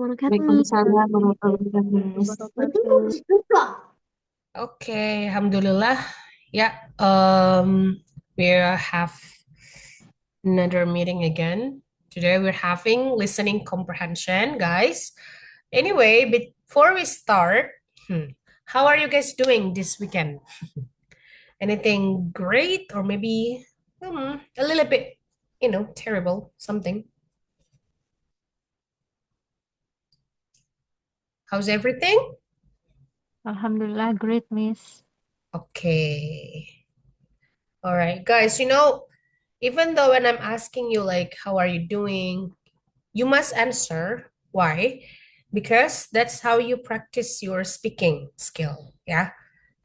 Waalaikumsalam warahmatullahi wabarakatuh. Okay, Alhamdulillah. Yeah, we have another meeting again. Today we're having listening comprehension, guys. Anyway, before we start, how are you guys doing this weekend? Anything great or maybe a little bit, terrible, something? How's everything? Alhamdulillah, great, Miss. Okay. All right, guys, even though when I'm asking you like how are you doing, you must answer. Why? Because that's how you practice your speaking skill, ya.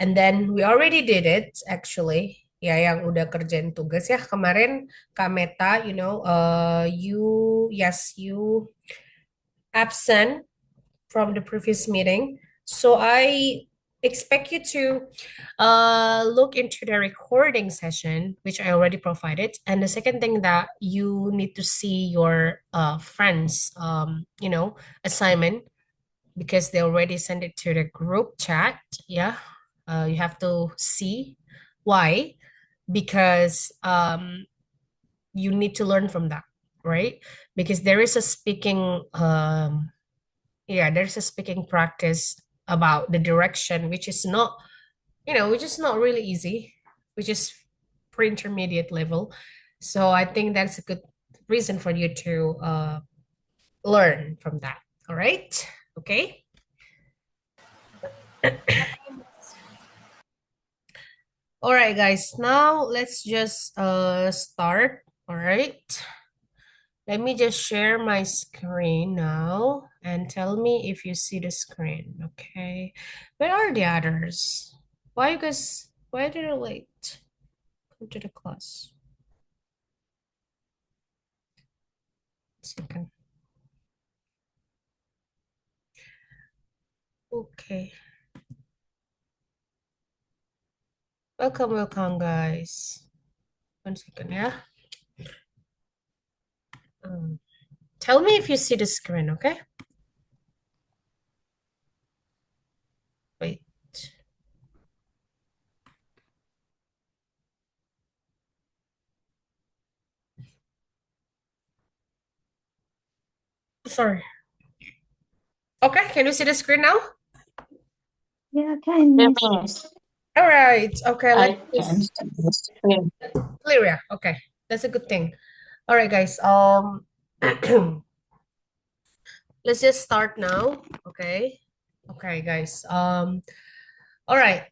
And then we already did it actually. Ya, yang udah kerjain tugas ya kemarin Kak Meta, you absent from the previous meeting. So I expect you to look into the recording session, which I already provided. And the second thing that you need to see your friends, assignment because they already sent it to the group chat. Yeah, you have to see why because you need to learn from that, right? Because there is a speaking yeah, there's a speaking practice about the direction, which is not really easy, which is pre-intermediate level. So I think that's a good reason for you to learn from that. All right. Okay. All right, guys. Now let's just start. All right. Let me just share my screen now and tell me if you see the screen. Okay. Where are the others? Why did I late? Come to the class. Second. Okay. Welcome, guys. One second, yeah. Um, Tell me if you see the screen, okay? Wait. Sorry. Okay, can you see the screen now? Yeah, can, Yeah, Miss. Miss. All right. Okay, let's I can just see the screen. clear. Yeah. Okay, that's a good thing. All right, guys. Let's just start now. Okay. Okay, guys. All right.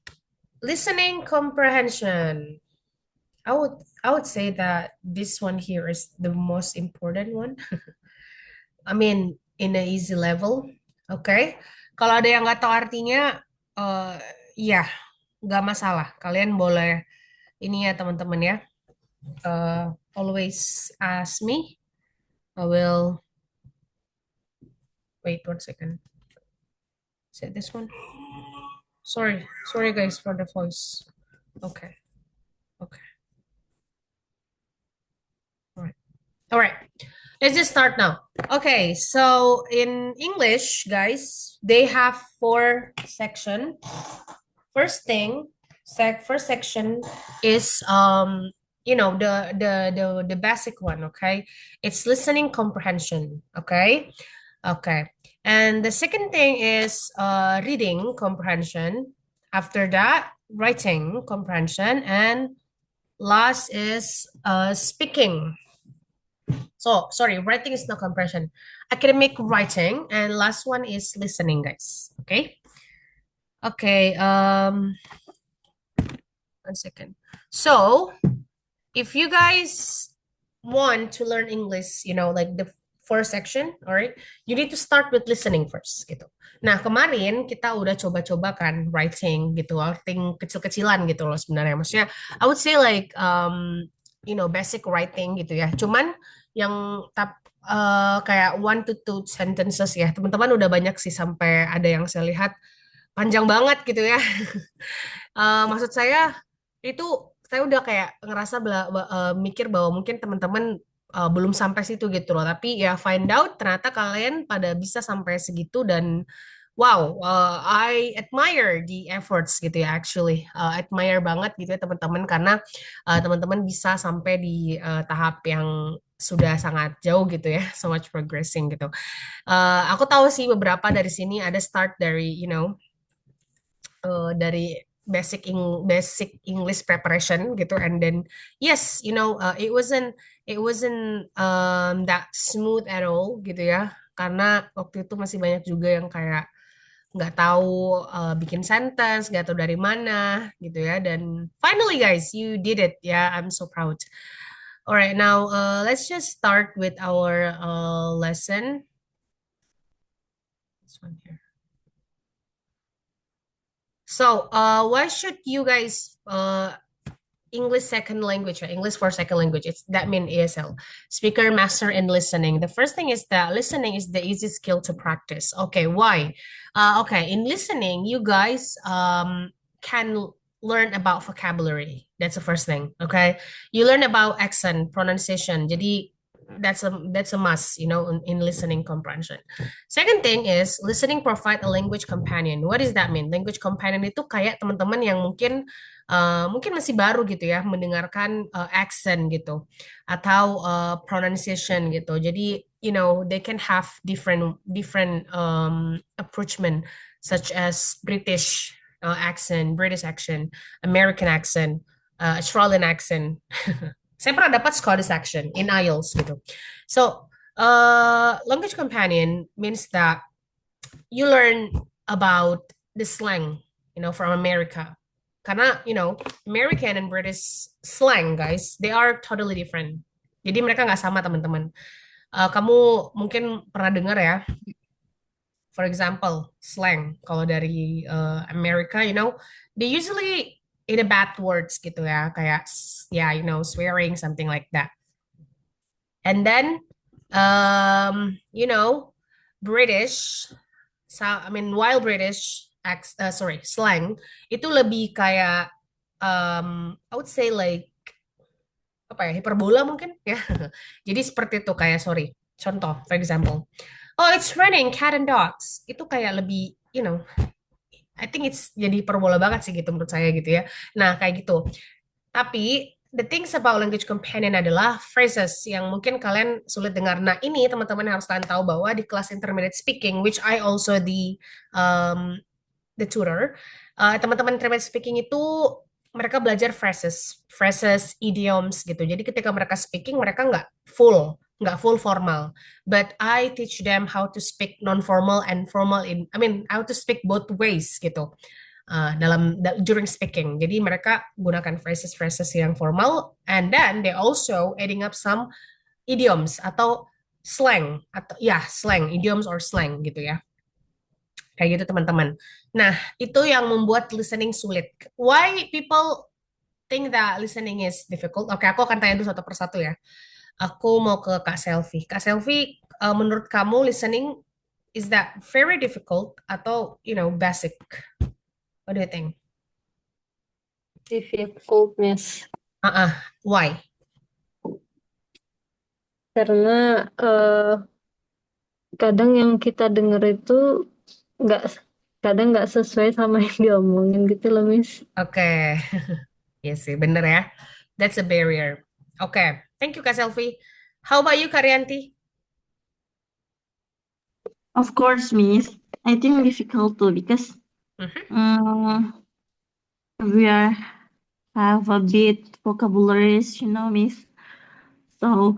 Listening comprehension. I would say that this one here is the most important one. I mean, in a easy level. Oke. Kalau ada yang nggak tahu artinya, ya nggak masalah. Kalian boleh ini ya teman-teman ya. Always ask me. I will wait 1 second. Is it this one? Sorry guys for the voice. Okay, okay, all right, all right. Let's just start now. Okay, so in English, guys, they have four section. First thing, first section is the basic one, okay? It's listening comprehension, okay? Okay. And the second thing is reading comprehension. After that, writing comprehension, and last is speaking. So, sorry, writing is not comprehension. Academic writing, and last one is listening, guys. Okay? Okay, 1 second. So, if you guys want to learn English, like the first section, all right, you need to start with listening first, gitu. Nah, kemarin kita udah coba-coba kan writing gitu, writing kecil-kecilan gitu loh sebenarnya. Maksudnya, I would say like, basic writing gitu ya. Cuman yang kayak 1 to 2 sentences ya, teman-teman udah banyak sih sampai ada yang saya lihat panjang banget gitu ya. Maksud saya itu saya udah kayak ngerasa mikir bahwa mungkin teman-teman belum sampai situ gitu loh. Tapi ya find out ternyata kalian pada bisa sampai segitu dan wow, I admire the efforts gitu ya actually. Admire banget gitu ya teman-teman karena teman-teman bisa sampai di tahap yang sudah sangat jauh gitu ya, so much progressing gitu. Aku tahu sih beberapa dari sini ada start dari dari basic English preparation gitu and then yes it wasn't that smooth at all gitu ya karena waktu itu masih banyak juga yang kayak nggak tahu bikin sentence nggak tahu dari mana gitu ya dan finally guys you did it ya I'm so proud. Alright, now let's just start with our lesson. This one here. So, why should you guys English second language or English for second language? It's that mean ESL, speaker, master, and listening. The first thing is that listening is the easy skill to practice. Okay, why? Okay, in listening, you guys can learn about vocabulary. That's the first thing. Okay, you learn about accent, pronunciation. Jadi that's a must, in listening comprehension. Second thing is listening provide a language companion. What does that mean? Language companion itu kayak teman-teman yang mungkin masih baru gitu ya mendengarkan accent gitu atau pronunciation gitu. Jadi they can have different different approachment such as British accent, American accent, Australian accent. Saya pernah dapat Scottish accent in IELTS gitu. So, language companion means that you learn about the slang, from America. Karena, American and British slang, guys, they are totally different. Jadi mereka nggak sama, teman-teman. Kamu mungkin pernah dengar ya, for example, slang. Kalau dari Amerika, they usually in a bad words gitu ya, kayak, ya, swearing, something like that. And then, British, while British, slang, itu lebih kayak, I would say like, apa ya, hiperbola mungkin, ya. Jadi seperti itu, kayak, sorry, contoh, for example, oh, it's raining cat and dogs. Itu kayak lebih, I think it's jadi hiperbola banget sih gitu menurut saya gitu ya. Nah, kayak gitu. Tapi the things about language companion adalah phrases yang mungkin kalian sulit dengar. Nah, ini teman-teman harus kalian tahu bahwa di kelas intermediate speaking, which I also um, the tutor, teman-teman intermediate speaking itu mereka belajar phrases, idioms gitu. Jadi ketika mereka speaking, mereka nggak full formal. But I teach them how to speak non-formal and formal how to speak both ways gitu during speaking. Jadi mereka gunakan phrases-phrases yang formal, and then they also adding up some idioms atau slang atau ya slang, idioms or slang gitu ya. Kayak gitu teman-teman. Nah, itu yang membuat listening sulit. Why people think that listening is difficult? Oke, aku akan tanya dulu satu persatu ya. Aku mau ke Kak Selvi. Kak Selvi, menurut kamu listening is that very difficult atau basic? What do you think? Difficult, Miss. Why? Karena kadang yang kita dengar itu kadang nggak sesuai sama yang diomongin gitu loh, Miss. Oke. Iya sih, bener ya. That's a barrier. Oke. Thank you, Kak Selvi. How about you, Karyanti? Of course, Miss. I think difficult too because Mhm. we have a bit vocabularies, Miss. So,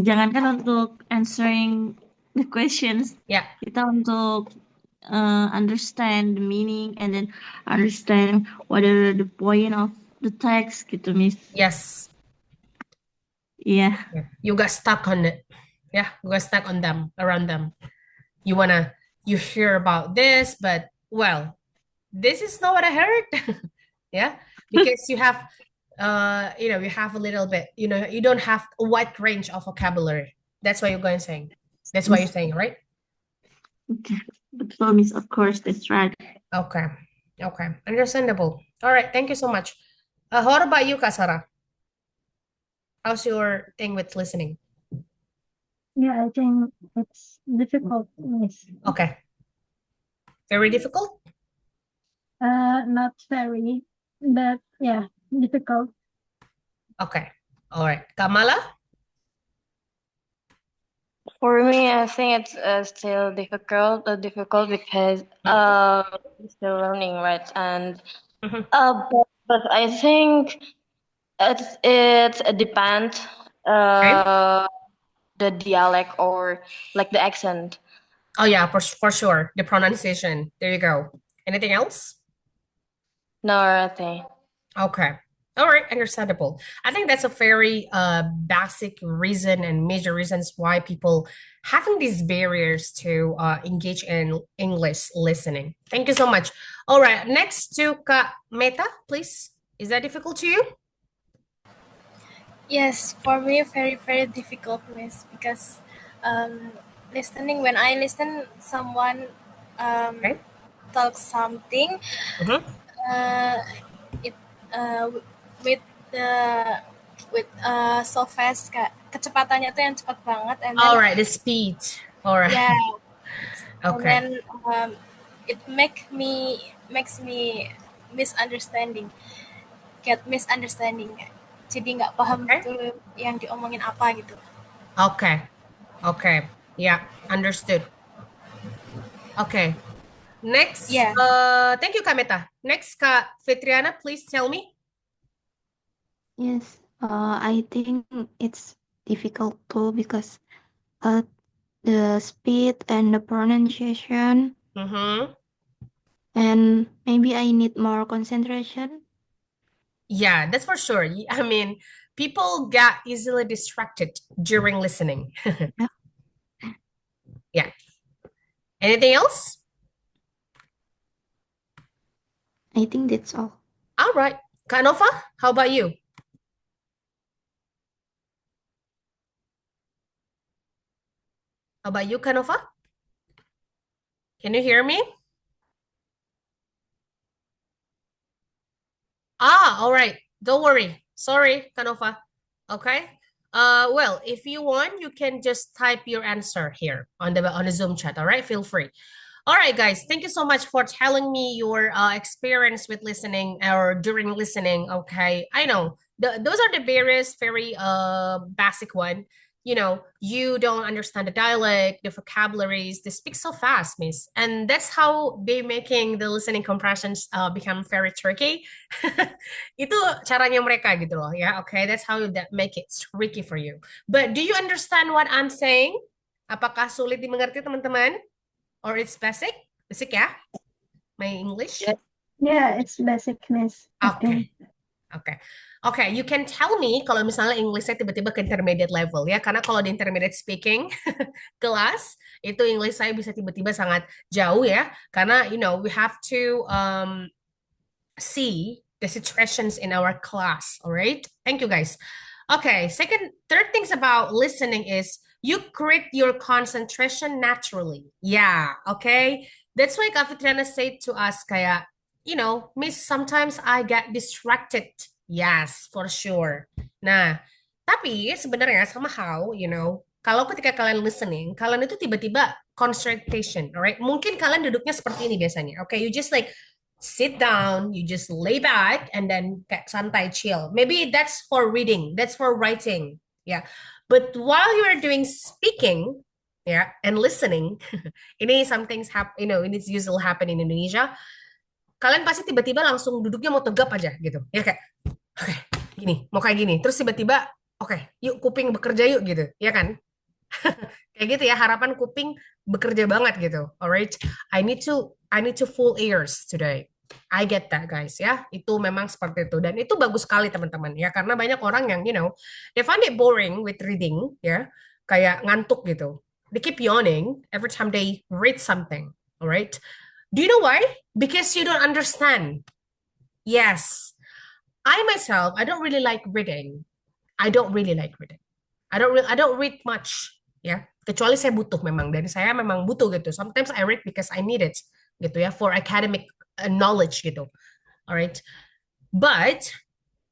jangankan untuk answering the questions, Ya, kita untuk understand the meaning and then understand what are the point of the text gitu, Miss. yes. Iya. You got stuck on it. Yeah, you got stuck on them, around them. You hear about this, but well, this is not what I heard. Yeah, because you have, you have a little bit, you don't have a wide range of vocabulary. That's why you're going saying. That's why you're saying, right? Okay. Betul, Miss. Of course, that's right. Okay. Okay. Understandable. All right. Thank you so much. What about you, Kak Sarah? How's your thing with listening? Yeah, I think it's difficult, Miss. Okay. Very difficult? Not very, but yeah, difficult. Okay. All right. Kamala? For me, I think it's still difficult because I'm still learning, right? And Mhm. but I think it's a depend Okay. the dialect or like the accent. Oh yeah, for sure. The pronunciation. There you go. Anything else? No, I think. Okay. All right, understandable. I think that's a very basic reason and major reasons why people having these barriers to engage in English listening. Thank you so much. All right, next to Kak Meta, please. Is that difficult to you? Yes, for me, very, very difficult, Miss, because listening, when I listen someone Okay. talk something, Mhm. uh, it with the so fast, kecepatannya tuh yang cepat banget, and then All right, the speed. All right. yeah, and Okay. then it makes me misunderstanding, get misunderstanding, jadi nggak paham Okay. betul yang diomongin apa gitu. Okay. Okay. Yeah, understood. Okay. Next, Yeah. thank you, Kak Meta. Next, Kak Fitriana, please tell me. Yes, I think it's difficult too because the speed and the pronunciation, Mm-hmm. and maybe I need more concentration. Yeah, that's for sure. I mean, people get easily distracted during listening. Yeah. Yeah. Anything else? I think that's all. All right. Kak Nova, how about you? How about you, Kak Nova? Can you hear me? All right. Don't worry. Sorry, Kak Nova. Okay. Well, if you want, you can just type your answer here on the Zoom chat. All right, feel free. All right, guys, thank you so much for telling me your experience with listening or during listening. Okay, I know those are the various very basic one. You know, you don't understand the dialect, the vocabularies. They speak so fast, miss, and that's how they making the listening compressions become very tricky. Itu caranya mereka gitu loh, ya. Okay, that's how that make it tricky for you. But do you understand what I'm saying? Apakah sulit dimengerti, teman-teman? Or it's basic? Basic ya? My English? Yes. Yeah, it's basic, Miss. I think. Oke. Oke, you can tell me kalau misalnya Englishnya tiba-tiba ke intermediate level ya, karena kalau di intermediate speaking kelas itu English saya bisa tiba-tiba sangat jauh ya, karena you know we have to see the situations in our class. All right, thank you guys. Okay, third things about listening is you create your concentration naturally. Yeah, okay. That's why Kak Fitriana said to us kayak, you know, Miss, sometimes I get distracted. Yes, for sure. Nah, tapi sebenarnya somehow, you know, kalau ketika kalian listening, kalian itu tiba-tiba concentration, alright? Mungkin kalian duduknya seperti ini biasanya. Okay, you just like sit down, you just lay back, and then kayak santai chill. Maybe that's for reading, that's for writing, yeah. But while you're doing speaking, yeah, and listening, ini some things you know, it's usually happen in Indonesia. Kalian pasti tiba-tiba langsung duduknya mau tegap aja gitu, ya kayak, oke, gini, mau kayak gini, terus tiba-tiba, oke, yuk kuping bekerja yuk gitu, ya kan? Kayak gitu ya, harapan kuping bekerja banget gitu. Alright, I need to full ears today. I get that guys ya. Itu memang seperti itu dan itu bagus sekali teman-teman ya, karena banyak orang yang you know, they find it boring with reading ya, kayak ngantuk gitu. They keep yawning every time they read something. Alright. Do you know why? Because you don't understand. Yes. I myself, I don't really like reading. I don't really like reading. I don't read much ya. Kecuali saya butuh memang, dan saya memang butuh gitu. Sometimes I read because I need it gitu ya, for academic knowledge gitu. Alright. But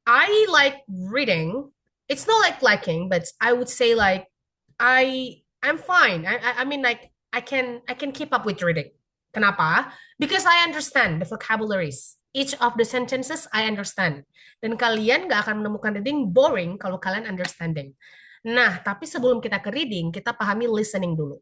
I like reading it's not like lacking, but I would say like I'm fine. I mean like I can keep up with reading. Kenapa? Because I understand the vocabularies. Each of the sentences I understand. Dan kalian nggak akan menemukan reading boring kalau kalian understanding. Nah, tapi sebelum kita ke reading, kita pahami listening dulu.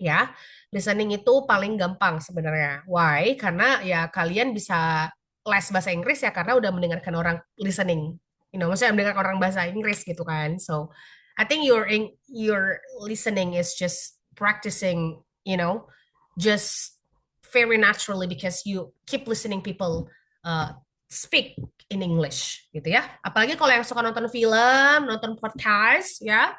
Ya, listening itu paling gampang sebenarnya. Why? Karena ya kalian bisa les bahasa Inggris ya karena udah mendengarkan orang listening. Maksudnya mendengarkan orang bahasa Inggris gitu kan. So, I think your listening is just practicing, just very naturally because you keep listening people speak in English gitu ya. Apalagi kalau yang suka nonton film, nonton podcast ya.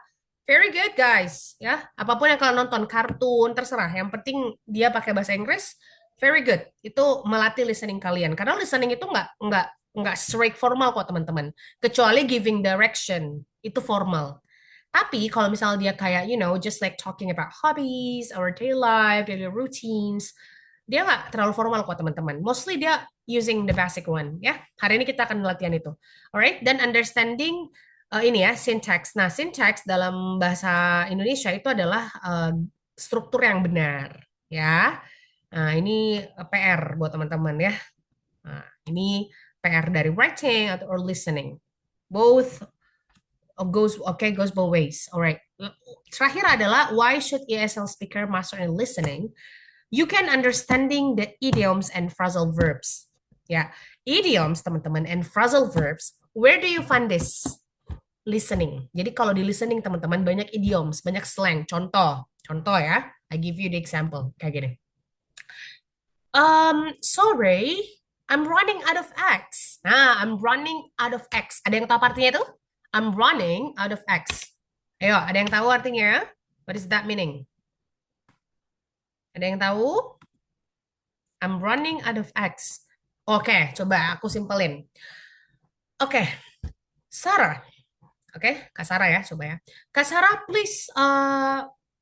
Very good guys, ya. Apapun yang kalian nonton, kartun, terserah. Yang penting dia pakai bahasa Inggris, very good. Itu melatih listening kalian. Karena listening itu nggak straight formal kok teman-teman. Kecuali giving direction, itu formal. Tapi kalau misalnya dia kayak, just like talking about hobbies, our daily life, daily routines, dia nggak terlalu formal kok teman-teman. Mostly dia using the basic one, ya. Hari ini kita akan latihan itu. Alright, dan understanding ini ya, syntax. Nah, syntax dalam bahasa Indonesia itu adalah struktur yang benar, ya. Nah, ini PR buat teman-teman ya. Nah, ini PR dari writing or listening. Both goes both ways. Alright. Terakhir adalah why should ESL speaker master in listening? You can understanding the idioms and phrasal verbs. Ya, idioms teman-teman and phrasal verbs. Where do you find this? Listening. Jadi kalau di listening teman-teman banyak idioms, banyak slang. Contoh ya. I give you the example kayak gini. Sorry, I'm running out of X. Nah, I'm running out of X. Ada yang tahu artinya itu? I'm running out of X. Ayo, ada yang tahu artinya? What is that meaning? Ada yang tahu? I'm running out of X. Oke, coba aku simpelin. Oke, Sarah. Oke, Kak Sarah ya, coba ya. Kak Sarah, please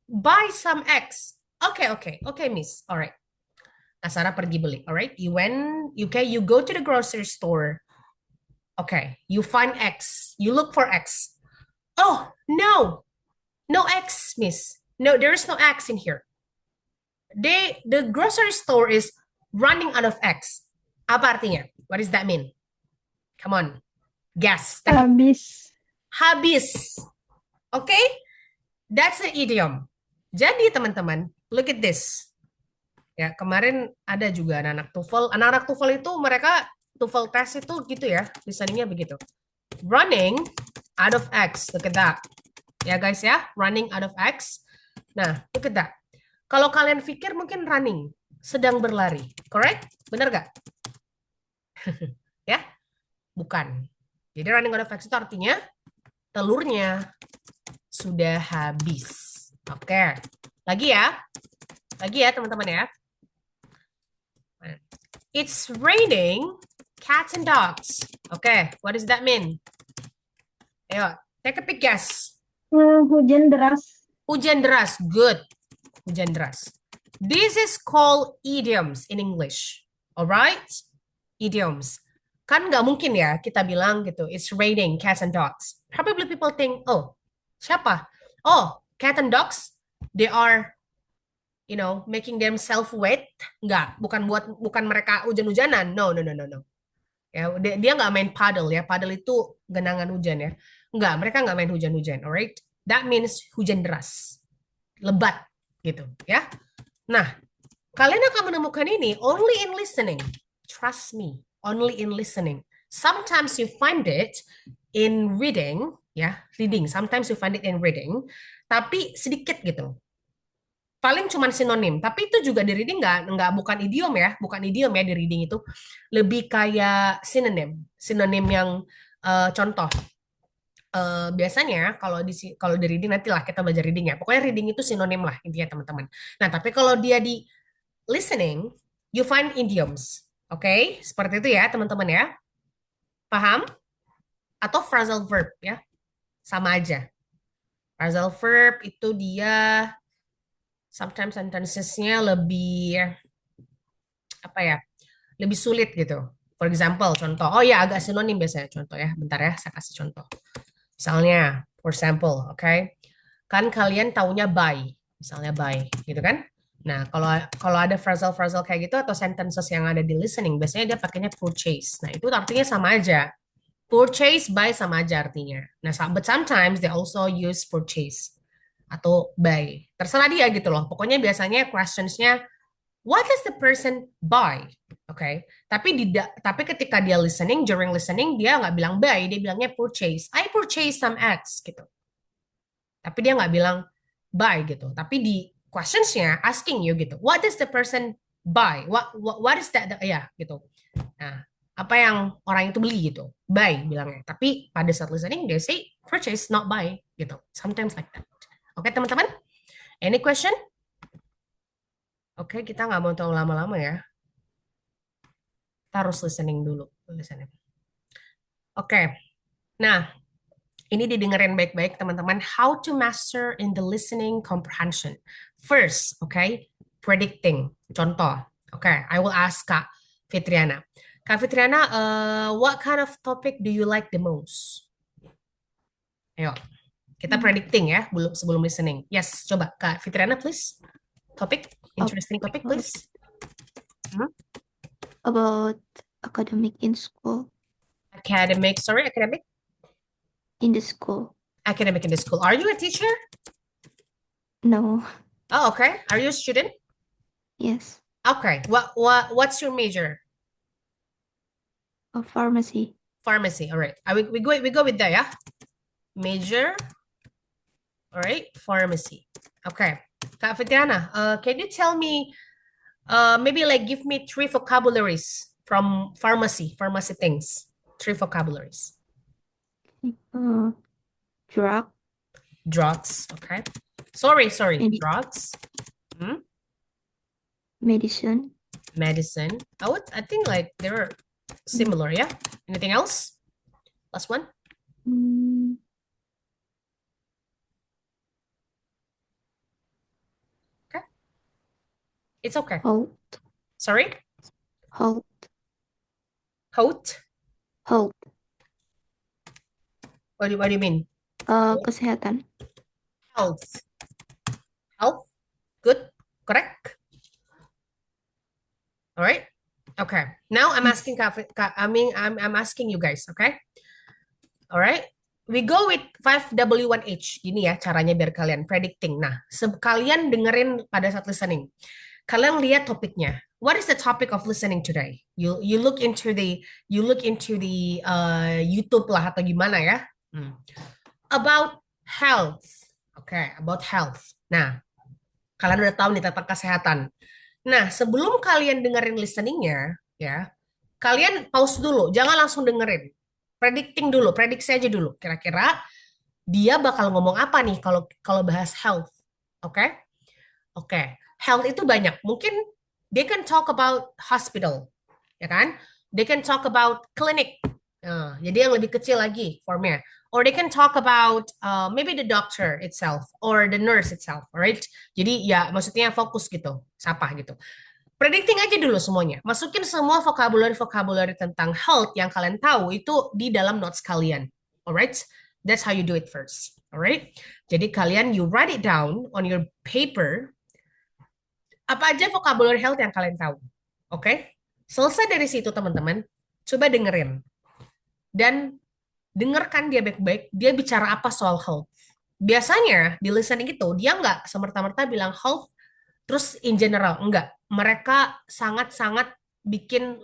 buy some eggs. Okay, Miss. Alright. Kak Sarah pergi beli. Alright, you go to the grocery store. Okay, you find eggs. You look for eggs. Oh, no eggs, Miss. No, there's no eggs in here. The grocery store is running out of eggs. Apa artinya? What does that mean? Come on, guess. Habis. Okay? That's the idiom. Jadi teman-teman, look at this. Ya, kemarin ada juga anak-anak TOEFL. Anak-anak TOEFL itu mereka TOEFL test itu gitu ya, listeningnya begitu. Running out of X. Look at that. Ya guys ya, running out of X. Nah, look at that. Kalau kalian pikir mungkin running, sedang berlari. Correct? Benar gak? Ya? Bukan. Jadi running out of X itu artinya telurnya sudah habis. Oke. Lagi ya teman-teman ya. It's raining cats and dogs. Oke, what does that mean? Ayo, take a big guess. Hujan deras. Hujan deras, good. Hujan deras. This is called idioms in English. Alright? Idioms. Kan nggak mungkin ya kita bilang gitu, it's raining cats and dogs. Probably people think, oh, siapa? Oh, cat and dogs, they are, making themselves wet. Nggak, bukan mereka hujan-hujanan. No. Ya, dia nggak main paddle ya. Paddle itu genangan hujan ya. Nggak, mereka nggak main hujan-hujan. Alright? That means hujan deras. Lebat gitu ya. Nah, kalian akan menemukan ini only in listening. Trust me. Only in listening. Sometimes you find it in reading, ya, reading. Sometimes you find it in reading, tapi sedikit gitu. Paling cuman sinonim. Tapi itu juga di reading bukan idiom ya di reading itu. Lebih kayak sinonim yang contoh. Biasanya kalau di reading nantilah kita belajar reading ya. Pokoknya reading itu sinonim lah intinya teman-teman. Nah, tapi kalau dia di listening, you find idioms. Oke, seperti itu ya teman-teman ya. Paham? Atau phrasal verb ya. Sama aja. Phrasal verb itu dia sometimes sentences-nya lebih lebih sulit gitu. For example, contoh. Oh ya, agak sinonim biasanya contoh ya. Bentar ya, saya kasih contoh. Misalnya, for example, oke. Kan kalian taunya buy, misalnya buy, gitu kan? Nah, kalau kalau ada phrasal-phrasal kayak gitu atau sentences yang ada di listening, biasanya dia pakainya purchase. Nah, itu artinya sama aja. Purchase, buy sama aja artinya. Nah, but sometimes they also use purchase atau buy. Terserah dia gitu loh. Pokoknya biasanya questionsnya, what does the person buy? Oke. Tapi ketika dia listening, during listening dia nggak bilang buy, dia bilangnya purchase. I purchase some eggs gitu. Tapi dia nggak bilang buy gitu. Tapi di questionsnya asking you gitu. What does the person buy? What is that? Ya gitu. Nah, apa yang orang itu beli gitu. Buy bilangnya. Tapi pada saat listening they say purchase not buy gitu. Sometimes like that. Oke, teman-teman? Any question? Oke, kita nggak mau terlalu lama-lama ya. Kita harus listening dulu. Listening. Oke. Nah, ini didengerin baik-baik teman-teman. How to master in the listening comprehension. First, okay, predicting. Contoh. Okay, I will ask Kak Fitriana. Kak Fitriana, what kind of topic do you like the most? Ayo, kita predicting ya, sebelum listening. Yes, coba Kak Fitriana, please. Topic, interesting topic, please. About academic in school. Academic, sorry, academic? In the school. Academic in the school. Are you a teacher? No. Oh, okay. Are you a student? Yes. Okay. What's your major? Pharmacy. Pharmacy. All right. We go with that, yeah? Major. All right. Pharmacy. Okay. Kak Fitriana, can you tell me, maybe like give me 3 vocabularies from pharmacy things. 3 vocabularies. Drug. Drugs. Okay. Sorry. Maybe. Drugs. Medicine. Medicine. I think like they're similar, yeah? Anything else? Last one? Okay. It's okay. Health. Sorry? Health. Health? Health. What do you mean? Kesehatan. Health. Health? Good? Correct? All right? Okay. Now I'm asking I'm asking you guys, okay? All right? We go with 5W1H. Gini ya caranya biar kalian predicting. Nah, kalian dengerin pada saat listening. Kalian lihat topiknya. What is the topic of listening today? You look into the YouTube lah atau gimana ya? About health. Okay, about health. Nah, kalian udah tahu nih tentang kesehatan. Nah, sebelum kalian dengerin listeningnya, ya, kalian pause dulu, jangan langsung dengerin. Predicting dulu, prediksi aja dulu. Kira-kira dia bakal ngomong apa nih kalau bahas health. Oke? Oke. Health itu banyak. Mungkin they can talk about hospital, ya kan? They can talk about clinic. Jadi yang lebih kecil lagi formnya. Or they can talk about maybe the doctor itself or the nurse itself, alright? Jadi ya maksudnya fokus gitu, siapa gitu. Predicting aja dulu semuanya. Masukin semua vocabulary tentang health yang kalian tahu itu di dalam notes kalian, alright? That's how you do it first, alright? Jadi kalian you write it down on your paper. Apa aja vocabulary health yang kalian tahu, oke? Selesai dari situ teman-teman, coba dengerin. Dan dengarkan dia baik-baik, dia bicara apa soal health. Biasanya di listening itu dia nggak semerta-merta bilang health terus in general, enggak. Mereka sangat-sangat bikin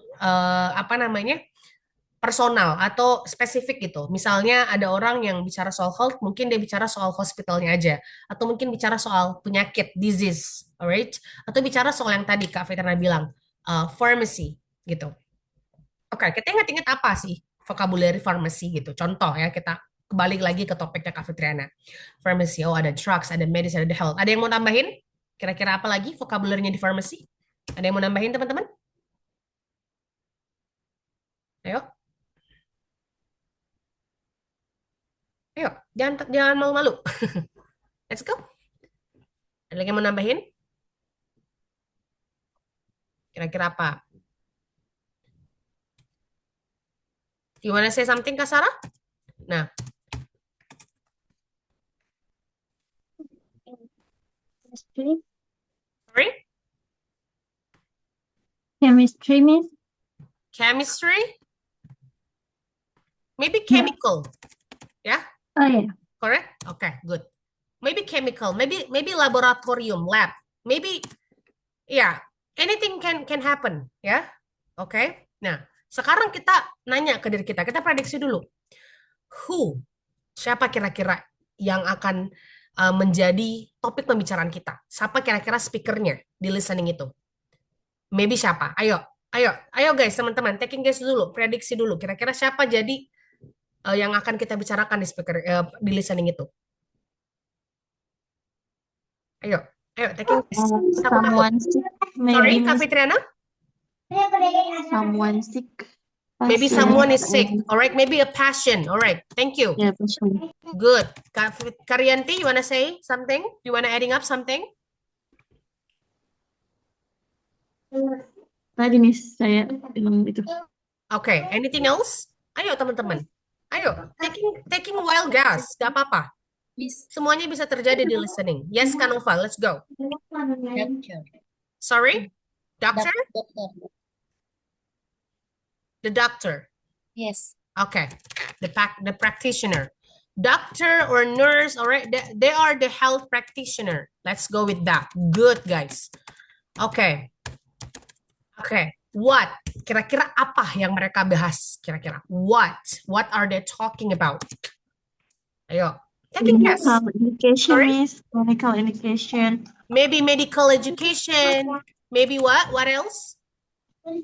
personal atau spesifik gitu. Misalnya ada orang yang bicara soal health, mungkin dia bicara soal hospitalnya aja, atau mungkin bicara soal penyakit, disease, alright? Atau bicara soal yang tadi Kak Fitriana bilang, pharmacy gitu. Oke, kita ingat-ingat apa sih vocabulary pharmacy gitu. Contoh ya, kita kembali lagi ke topiknya Kak Fitriana. Pharmacy, ada drugs, ada medicine, ada health. Ada yang mau tambahin? Kira-kira apa lagi vocabulary-nya di pharmacy? Ada yang mau nambahin teman-teman? Ayo. Ayo, jangan malu-malu. Let's go. Ada lagi yang mau nambahin? Kira-kira apa? You wanna say something, Kak Sarah? Nah, Chemistry. Sorry? Chemistry, Miss. Chemistry? Maybe Yeah. chemical. Yeah? Oh yeah. Correct? Okay, good. Maybe chemical, maybe laboratorium, lab. Maybe yeah, anything can happen, ya. Oke. Nah, sekarang kita nanya ke diri kita prediksi dulu. Siapa kira-kira yang akan menjadi topik pembicaraan kita? Siapa kira-kira speakernya di listening itu? Maybe siapa? Ayo guys, teman-teman, taking guess dulu, prediksi dulu. Kira-kira siapa jadi yang akan kita bicarakan di speaker di listening itu? Ayo, taking guess. Takut. Someone sick, Sorry, maybe Kak Miss. Fitriana? Someone sick. Maybe Passion. someone is sick. All right, maybe a passion. All right, thank you. Yeah, passion. Good. Karyanti, you wanna say something? You wanna adding up something? Tadi Miss saya bilang itu. Okay, anything else? Ayo teman-teman. Ayo, taking wild guess. Gak apa-apa. Miss. Semuanya bisa terjadi di listening. Yes, Kanova, let's go. Doctor. Sorry? Doctor? Doctor. The doctor. Yes. Okay, the practitioner. Doctor or nurse, all right? They are the health practitioner. Let's go with that. Good, guys. Okay. What? Kira-kira apa yang mereka bahas? Kira-kira what? What are they talking about? Ayo, taking guess. Medical education, Sorry? Miss. Medical education. Maybe medical education. Maybe what? What else? Okay,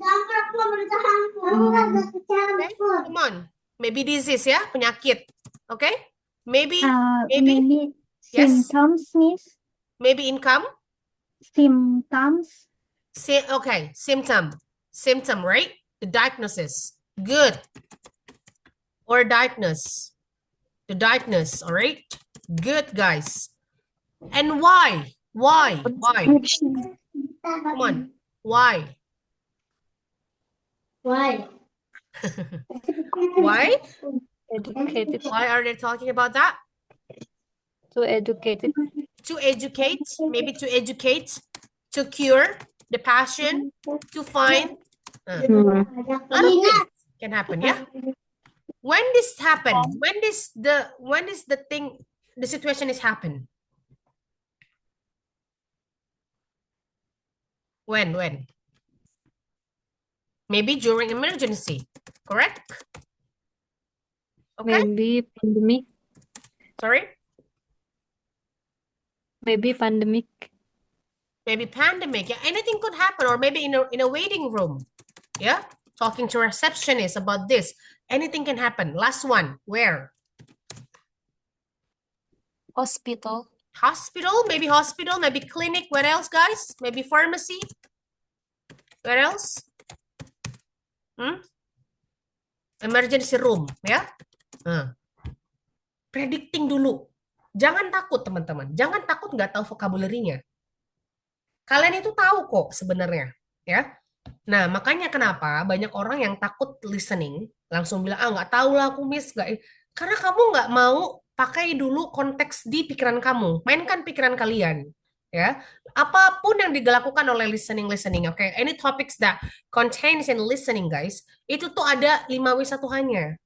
come on. Maybe disease ya, penyakit. Okay? Maybe Maybe Yes. symptoms, Miss. maybe income. Symptoms. Okay, symptom, right? The diagnosis. Good. Or diagnose. The diagnose, all right? Good, guys. And why? Why? Come on. Why? Why? Why? Educated. Why are they talking about that? To educated. To educate, maybe to educate, to cure the passion, to find. A lot of things can happen, yeah? When this happen? When is the thing, the situation is happen? When? Maybe during emergency, correct? Okay, Maybe pandemic. sorry? Maybe pandemic. Maybe pandemic, yeah, anything could happen, or maybe in a waiting room, yeah, talking to receptionist about this. Anything can happen. Last one, where? Hospital. Hospital, maybe clinic. What else, guys? Maybe pharmacy. What else? Emergency room, ya. Predicting dulu. Jangan takut, teman-teman. Jangan takut nggak tahu vocabulary-nya. Kalian itu tahu kok sebenarnya, ya. Nah, makanya kenapa banyak orang yang takut listening, langsung bilang, nggak tahu lah aku miss. Nggak. Karena kamu nggak mau pakai dulu konteks di pikiran kamu. Mainkan pikiran kalian. Ya, apapun yang dilakukan oleh listening, oke. Any topics that contains in listening, guys, itu tuh ada 5W1H-nya.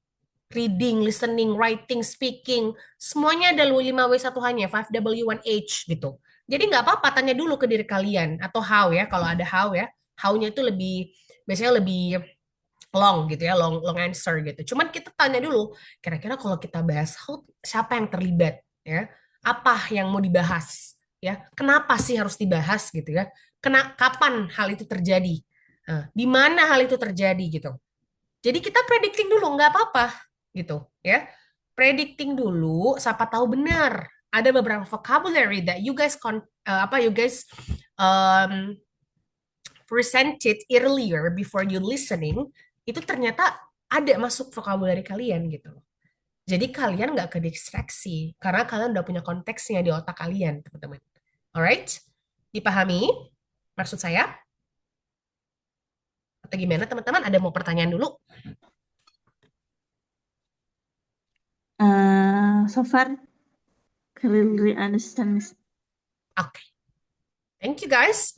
Reading, listening, writing, speaking, semuanya ada 5W1H-nya, 5W1H gitu. Jadi nggak apa-apa, tanya dulu ke diri kalian, atau how ya, kalau ada how ya, how-nya itu biasanya lebih long gitu ya, long answer gitu. Cuman kita tanya dulu, kira-kira kalau kita bahas how, siapa yang terlibat ya, apa yang mau dibahas ya, kenapa sih harus dibahas gitu ya, kapan hal itu terjadi, di mana hal itu terjadi gitu. Jadi kita predicting dulu, nggak apa-apa gitu ya, predicting dulu, siapa tahu benar ada beberapa vocabulary that you guys presented earlier before you listening, itu ternyata ada masuk vocabulary kalian gitu. Jadi kalian nggak ke distraksi karena kalian udah punya konteksnya di otak kalian, teman-teman. Alright? Dipahami maksud saya? Atau gimana, teman-teman? Ada mau pertanyaan dulu? So far, clearly understand, Miss. Oke. Thank you guys.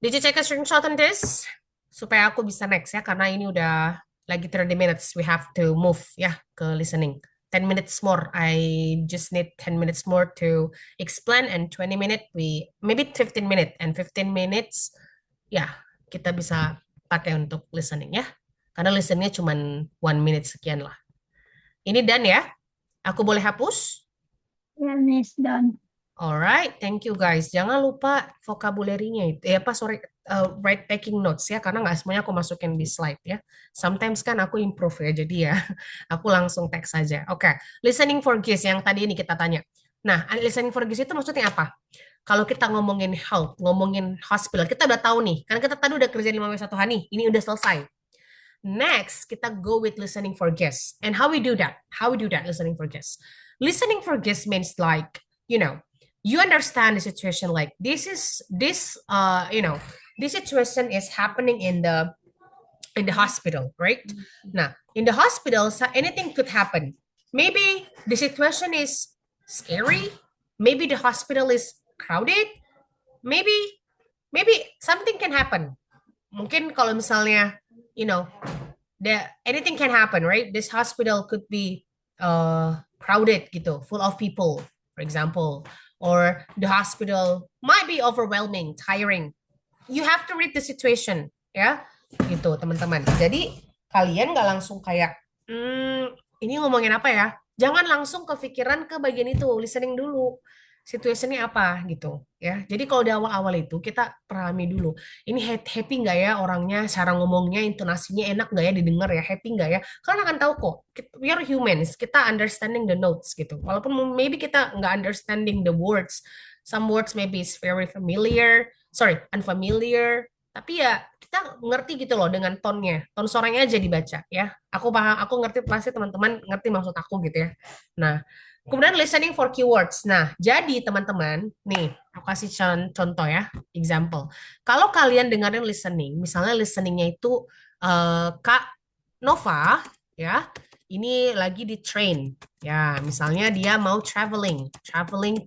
Did you take a screenshot on this? Supaya aku bisa next ya, karena ini udah lagi 30 minutes. We have to move ya ke listening. 10 minutes more. I just need 10 minutes more to explain and 20 minutes maybe 15 minutes and 15 minutes ya kita bisa pakai untuk listening ya. Karena listeningnya cuma 1 minute sekian lah. Ini done ya. Aku boleh hapus? Yeah, Miss, done. Alright, thank you guys. Jangan lupa vocabulary-nya itu. Write taking notes ya, karena nggak semuanya aku masukin di slide ya. Sometimes kan aku improve ya, jadi ya aku langsung teks saja. Oke, listening for GIS yang tadi ini kita tanya. Nah, listening for GIS itu maksudnya apa? Kalau kita ngomongin health, ngomongin hospital, kita udah tahu nih. Karena kita tadi udah kerja 5W1H nih, ini udah selesai. Next, kita go with listening for guests. And how we do that? How we do that, listening for guests? Listening for guests means like, you understand the situation like this situation is happening in the hospital, right? Now, in the hospital, anything could happen. Maybe the situation is scary. Maybe the hospital is crowded. Maybe something can happen. Mungkin kalau misalnya, anything can happen, right? This hospital could be crowded gitu, full of people, for example, or the hospital might be overwhelming, tiring. You have to read the situation, ya, gitu teman-teman. Jadi kalian nggak langsung kayak, ini ngomongin apa ya? Jangan langsung kepikiran ke bagian itu, listening dulu. Situasinya apa gitu ya. Jadi kalau di awal-awal itu kita pahami dulu. Ini happy nggak ya orangnya, cara ngomongnya, intonasinya enak nggak ya didengar ya, happy nggak ya. Kalian akan tahu kok. We are humans, kita understanding the notes gitu. Walaupun maybe kita nggak understanding the words. Some words maybe is very unfamiliar. Tapi ya kita ngerti gitu loh dengan tonnya, ton suaranya aja dibaca ya. Aku paham, aku ngerti, pasti teman-teman ngerti maksud aku gitu ya. Nah, kemudian listening for keywords. Nah, jadi teman-teman, nih aku kasih contoh ya, example. Kalau kalian dengerin listening, misalnya listeningnya itu Kak Nova ya, ini lagi di train ya, misalnya dia mau traveling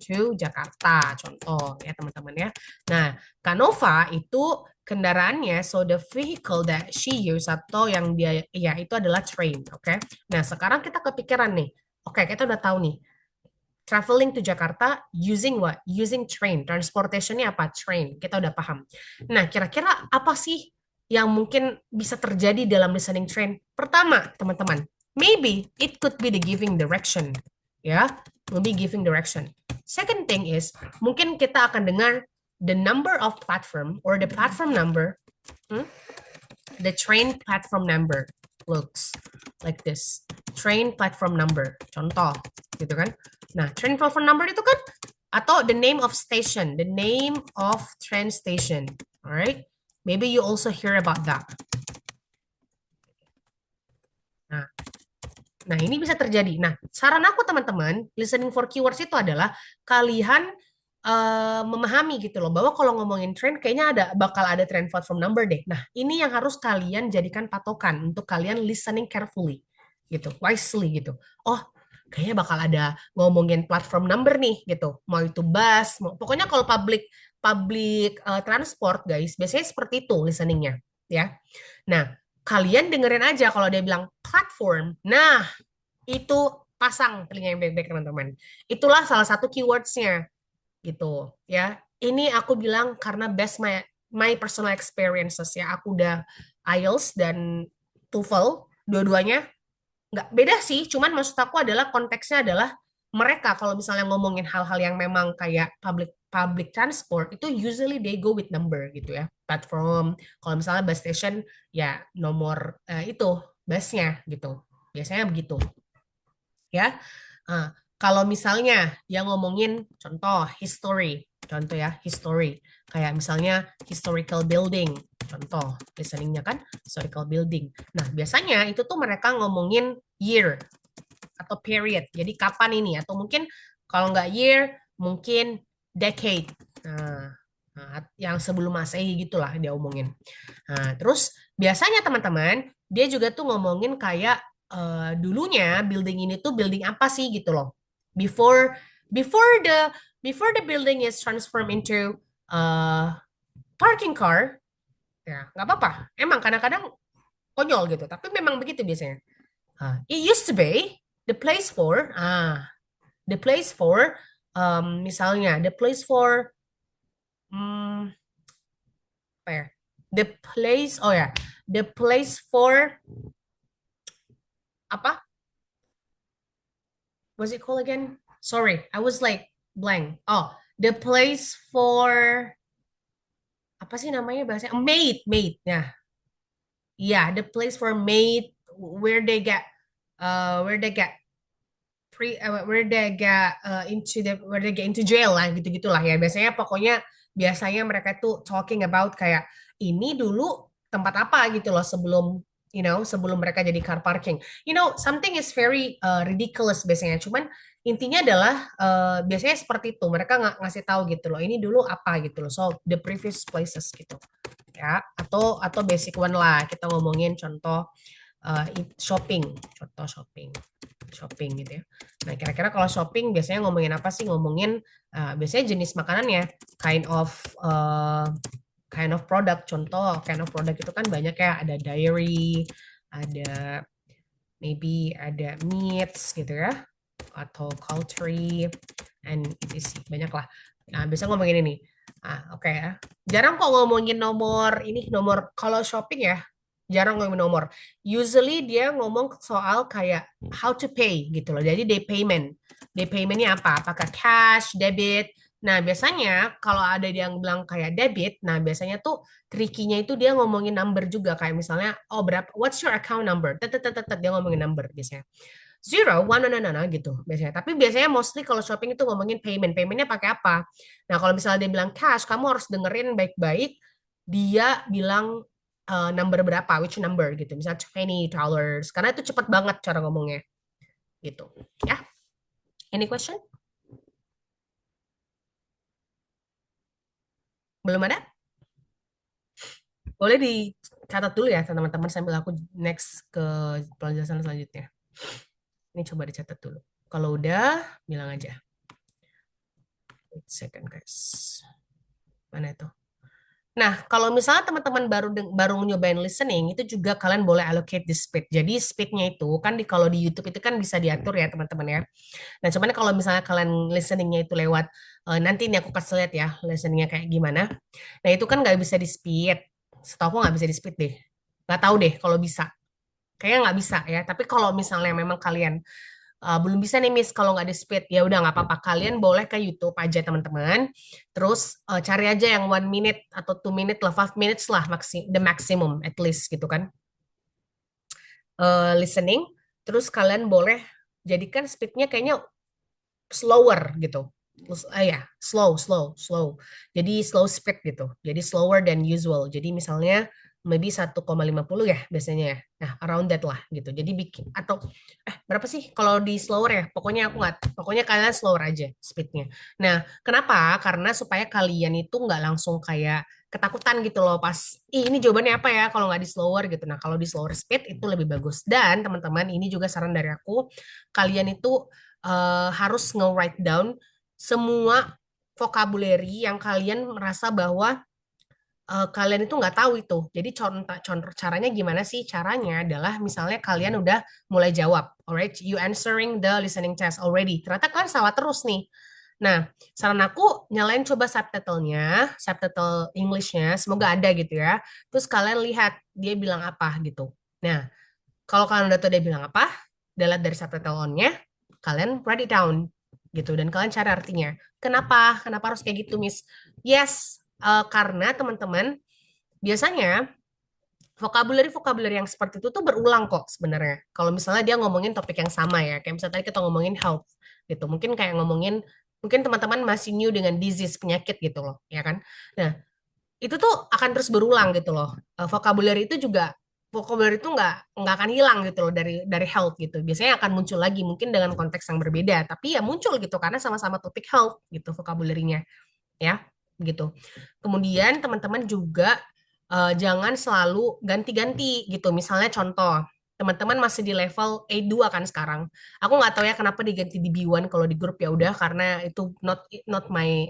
to Jakarta, contoh ya teman-teman ya. Nah, Kak Nova itu kendaraannya, so the vehicle that she use atau yang dia ya itu adalah train, oke? Nah, sekarang kita kepikiran nih, oke, kita udah tahu nih, traveling to Jakarta using what? Using train. Transportationnya apa? Train. Kita udah paham. Nah, kira-kira apa sih yang mungkin bisa terjadi dalam listening train? Pertama, teman-teman, maybe it could be the giving direction. Ya, maybe giving direction. Second thing is, mungkin kita akan dengar the number of platform or the platform number, the train platform number looks like this. Train platform number, contoh, gitu kan? Nah, train platform number itu kan, atau the name of station, the name of train station, alright? Maybe you also hear about that. Nah, ini bisa terjadi. Nah, saran aku teman-teman, listening for keywords itu adalah kalian memahami gitu loh, bahwa kalau ngomongin train kayaknya bakal ada train platform number deh. Nah, ini yang harus kalian jadikan patokan untuk kalian listening carefully gitu, wisely gitu. Oh, kayaknya bakal ada ngomongin platform number nih gitu. Mau itu bus, pokoknya kalau public transport guys, biasanya seperti itu listeningnya ya. Nah, kalian dengerin aja kalau dia bilang platform. Nah, itu pasang telinga yang baik-baik teman-teman. Itulah salah satu keywords-nya gitu ya. Ini aku bilang karena based my personal experiences ya. Aku udah IELTS dan TOEFL dua-duanya nggak beda sih, cuman maksud aku adalah konteksnya adalah mereka kalau misalnya ngomongin hal-hal yang memang kayak public transport itu usually they go with number gitu ya, platform. Kalau misalnya bus station ya nomor itu busnya gitu, biasanya begitu ya. Kalau misalnya yang ngomongin contoh history, contoh ya history, kayak misalnya historical building, contoh listeningnya kan historical building. Nah, biasanya itu tuh mereka ngomongin year atau period. Jadi kapan ini, atau mungkin kalau nggak year, mungkin decade. Nah, yang sebelum Masehi gitulah dia omongin. Nah, terus biasanya teman-teman, dia juga tuh ngomongin kayak dulunya building ini tuh building apa sih gitu loh. Before the building is transformed into parking car, ya nggak apa-apa. Emang kadang-kadang konyol gitu, tapi memang begitu biasanya. It used to be the place for, misalnya the place for, hmm, apa ya? The place for apa? What's it called again? Sorry, I was like blank. Oh, the place for apa sih namanya bahasanya? Maid. Ya, yeah, the place for maid where they get where they get into jail lah gitu-gitulah ya. Biasanya mereka tuh talking about kayak ini dulu tempat apa gitu loh sebelum mereka jadi car parking. Something is very ridiculous biasanya. Cuman intinya adalah biasanya seperti itu. Mereka ngasih tahu gitu loh. Ini dulu apa gitu loh. So the previous places gitu ya. Atau basic one lah. Kita ngomongin contoh shopping. Contoh shopping gitu ya. Nah, kira-kira kalau shopping biasanya ngomongin apa sih? Ngomongin biasanya jenis makanannya, kind of product. Contoh kind of product itu kan banyak ya, ada dairy, ada maybe ada meats gitu ya, atau poultry, and etc. Banyak lah. Nah, biasa ngomongin ini. Oke ya. Jarang kok ngomongin nomor kalau shopping ya. Jarang ngomongin nomor. Usually dia ngomong soal kayak how to pay gitu loh. Jadi day payment. Day paymentnya apa? Apakah cash, debit? Nah, biasanya kalau ada yang bilang kayak debit, nah biasanya tuh trikinya itu dia ngomongin number juga. Kayak misalnya, oh berapa, what's your account number? Dia ngomongin number biasanya. 01, gitu biasanya. Tapi biasanya mostly kalau shopping itu ngomongin payment. Paymentnya pakai apa? Nah, kalau misalnya dia bilang cash, kamu harus dengerin baik-baik. Dia bilang number berapa, which number gitu. Misalnya $20. Karena itu cepat banget cara ngomongnya. Gitu. Ya. Any question? Belum ada? Boleh dicatat dulu ya teman-teman sambil aku next ke pelajaran selanjutnya. Ini coba dicatat dulu. Kalau udah, bilang aja. Wait a second guys. Mana itu? Nah, kalau misalnya teman-teman baru nyobain listening, itu juga kalian boleh allocate the speed. Jadi speednya itu kan kalau di YouTube itu kan bisa diatur ya teman-teman ya. Nah, cuman kalau misalnya kalian listeningnya itu lewat, nanti ini aku kasih lihat ya listeningnya kayak gimana. Nah, itu kan nggak bisa di speed. Setahu aku nggak bisa di speed deh. Nggak tahu deh kalau bisa. Kayaknya nggak bisa ya. Tapi kalau misalnya memang kalian belum bisa nih Miss kalau nggak di speed, ya udah nggak apa-apa, kalian boleh ke YouTube aja teman-teman, terus cari aja yang 1 minute atau 2 minute lah, 5 minutes lah, the maximum at least gitu kan, listening, terus kalian boleh jadikan speednya kayaknya slower gitu. Ya, slow. Jadi slow speed gitu. Jadi slower than usual. Jadi misalnya maybe 1,50 ya biasanya ya. Nah, around that lah gitu. Jadi bikin atau berapa sih kalau di slower ya? Pokoknya kalian slower aja speednya. Nah, kenapa? Karena supaya kalian itu nggak langsung kayak ketakutan gitu loh pas ini jawabannya apa ya kalau nggak di slower gitu. Nah, kalau di slower speed itu lebih bagus. Dan teman-teman, ini juga saran dari aku, kalian itu harus nge-write down semua vocabulary yang kalian merasa bahwa kalian itu nggak tahu itu. Jadi contoh caranya gimana sih? Caranya adalah misalnya kalian udah mulai jawab, alright, you answering the listening test already. Ternyata kalian salah terus nih. Nah, saran aku nyalain coba subtitle English-nya, semoga ada gitu ya. Terus kalian lihat dia bilang apa gitu. Nah, kalau kalian udah tahu dia bilang apa, lihat dari subtitle on-nya, kalian write it down gitu dan kalian cari artinya. Kenapa harus kayak gitu, Miss? Yes, karena teman-teman biasanya vocabulary yang seperti itu tuh berulang kok sebenarnya. Kalau misalnya dia ngomongin topik yang sama ya, kayak misalnya tadi kita ngomongin health gitu, mungkin teman-teman masih new dengan disease, penyakit gitu loh, ya kan? Nah, itu tuh akan terus berulang gitu loh. Vocabulary itu nggak akan hilang gitu loh dari health gitu. Biasanya akan muncul lagi mungkin dengan konteks yang berbeda, tapi ya muncul gitu karena sama-sama topik health gitu vocabulary-nya ya gitu. Kemudian teman-teman juga jangan selalu ganti-ganti gitu. Misalnya contoh, teman-teman masih di level A2 kan sekarang. Aku nggak tahu ya kenapa diganti di B1 kalau di grup, ya udah karena itu not my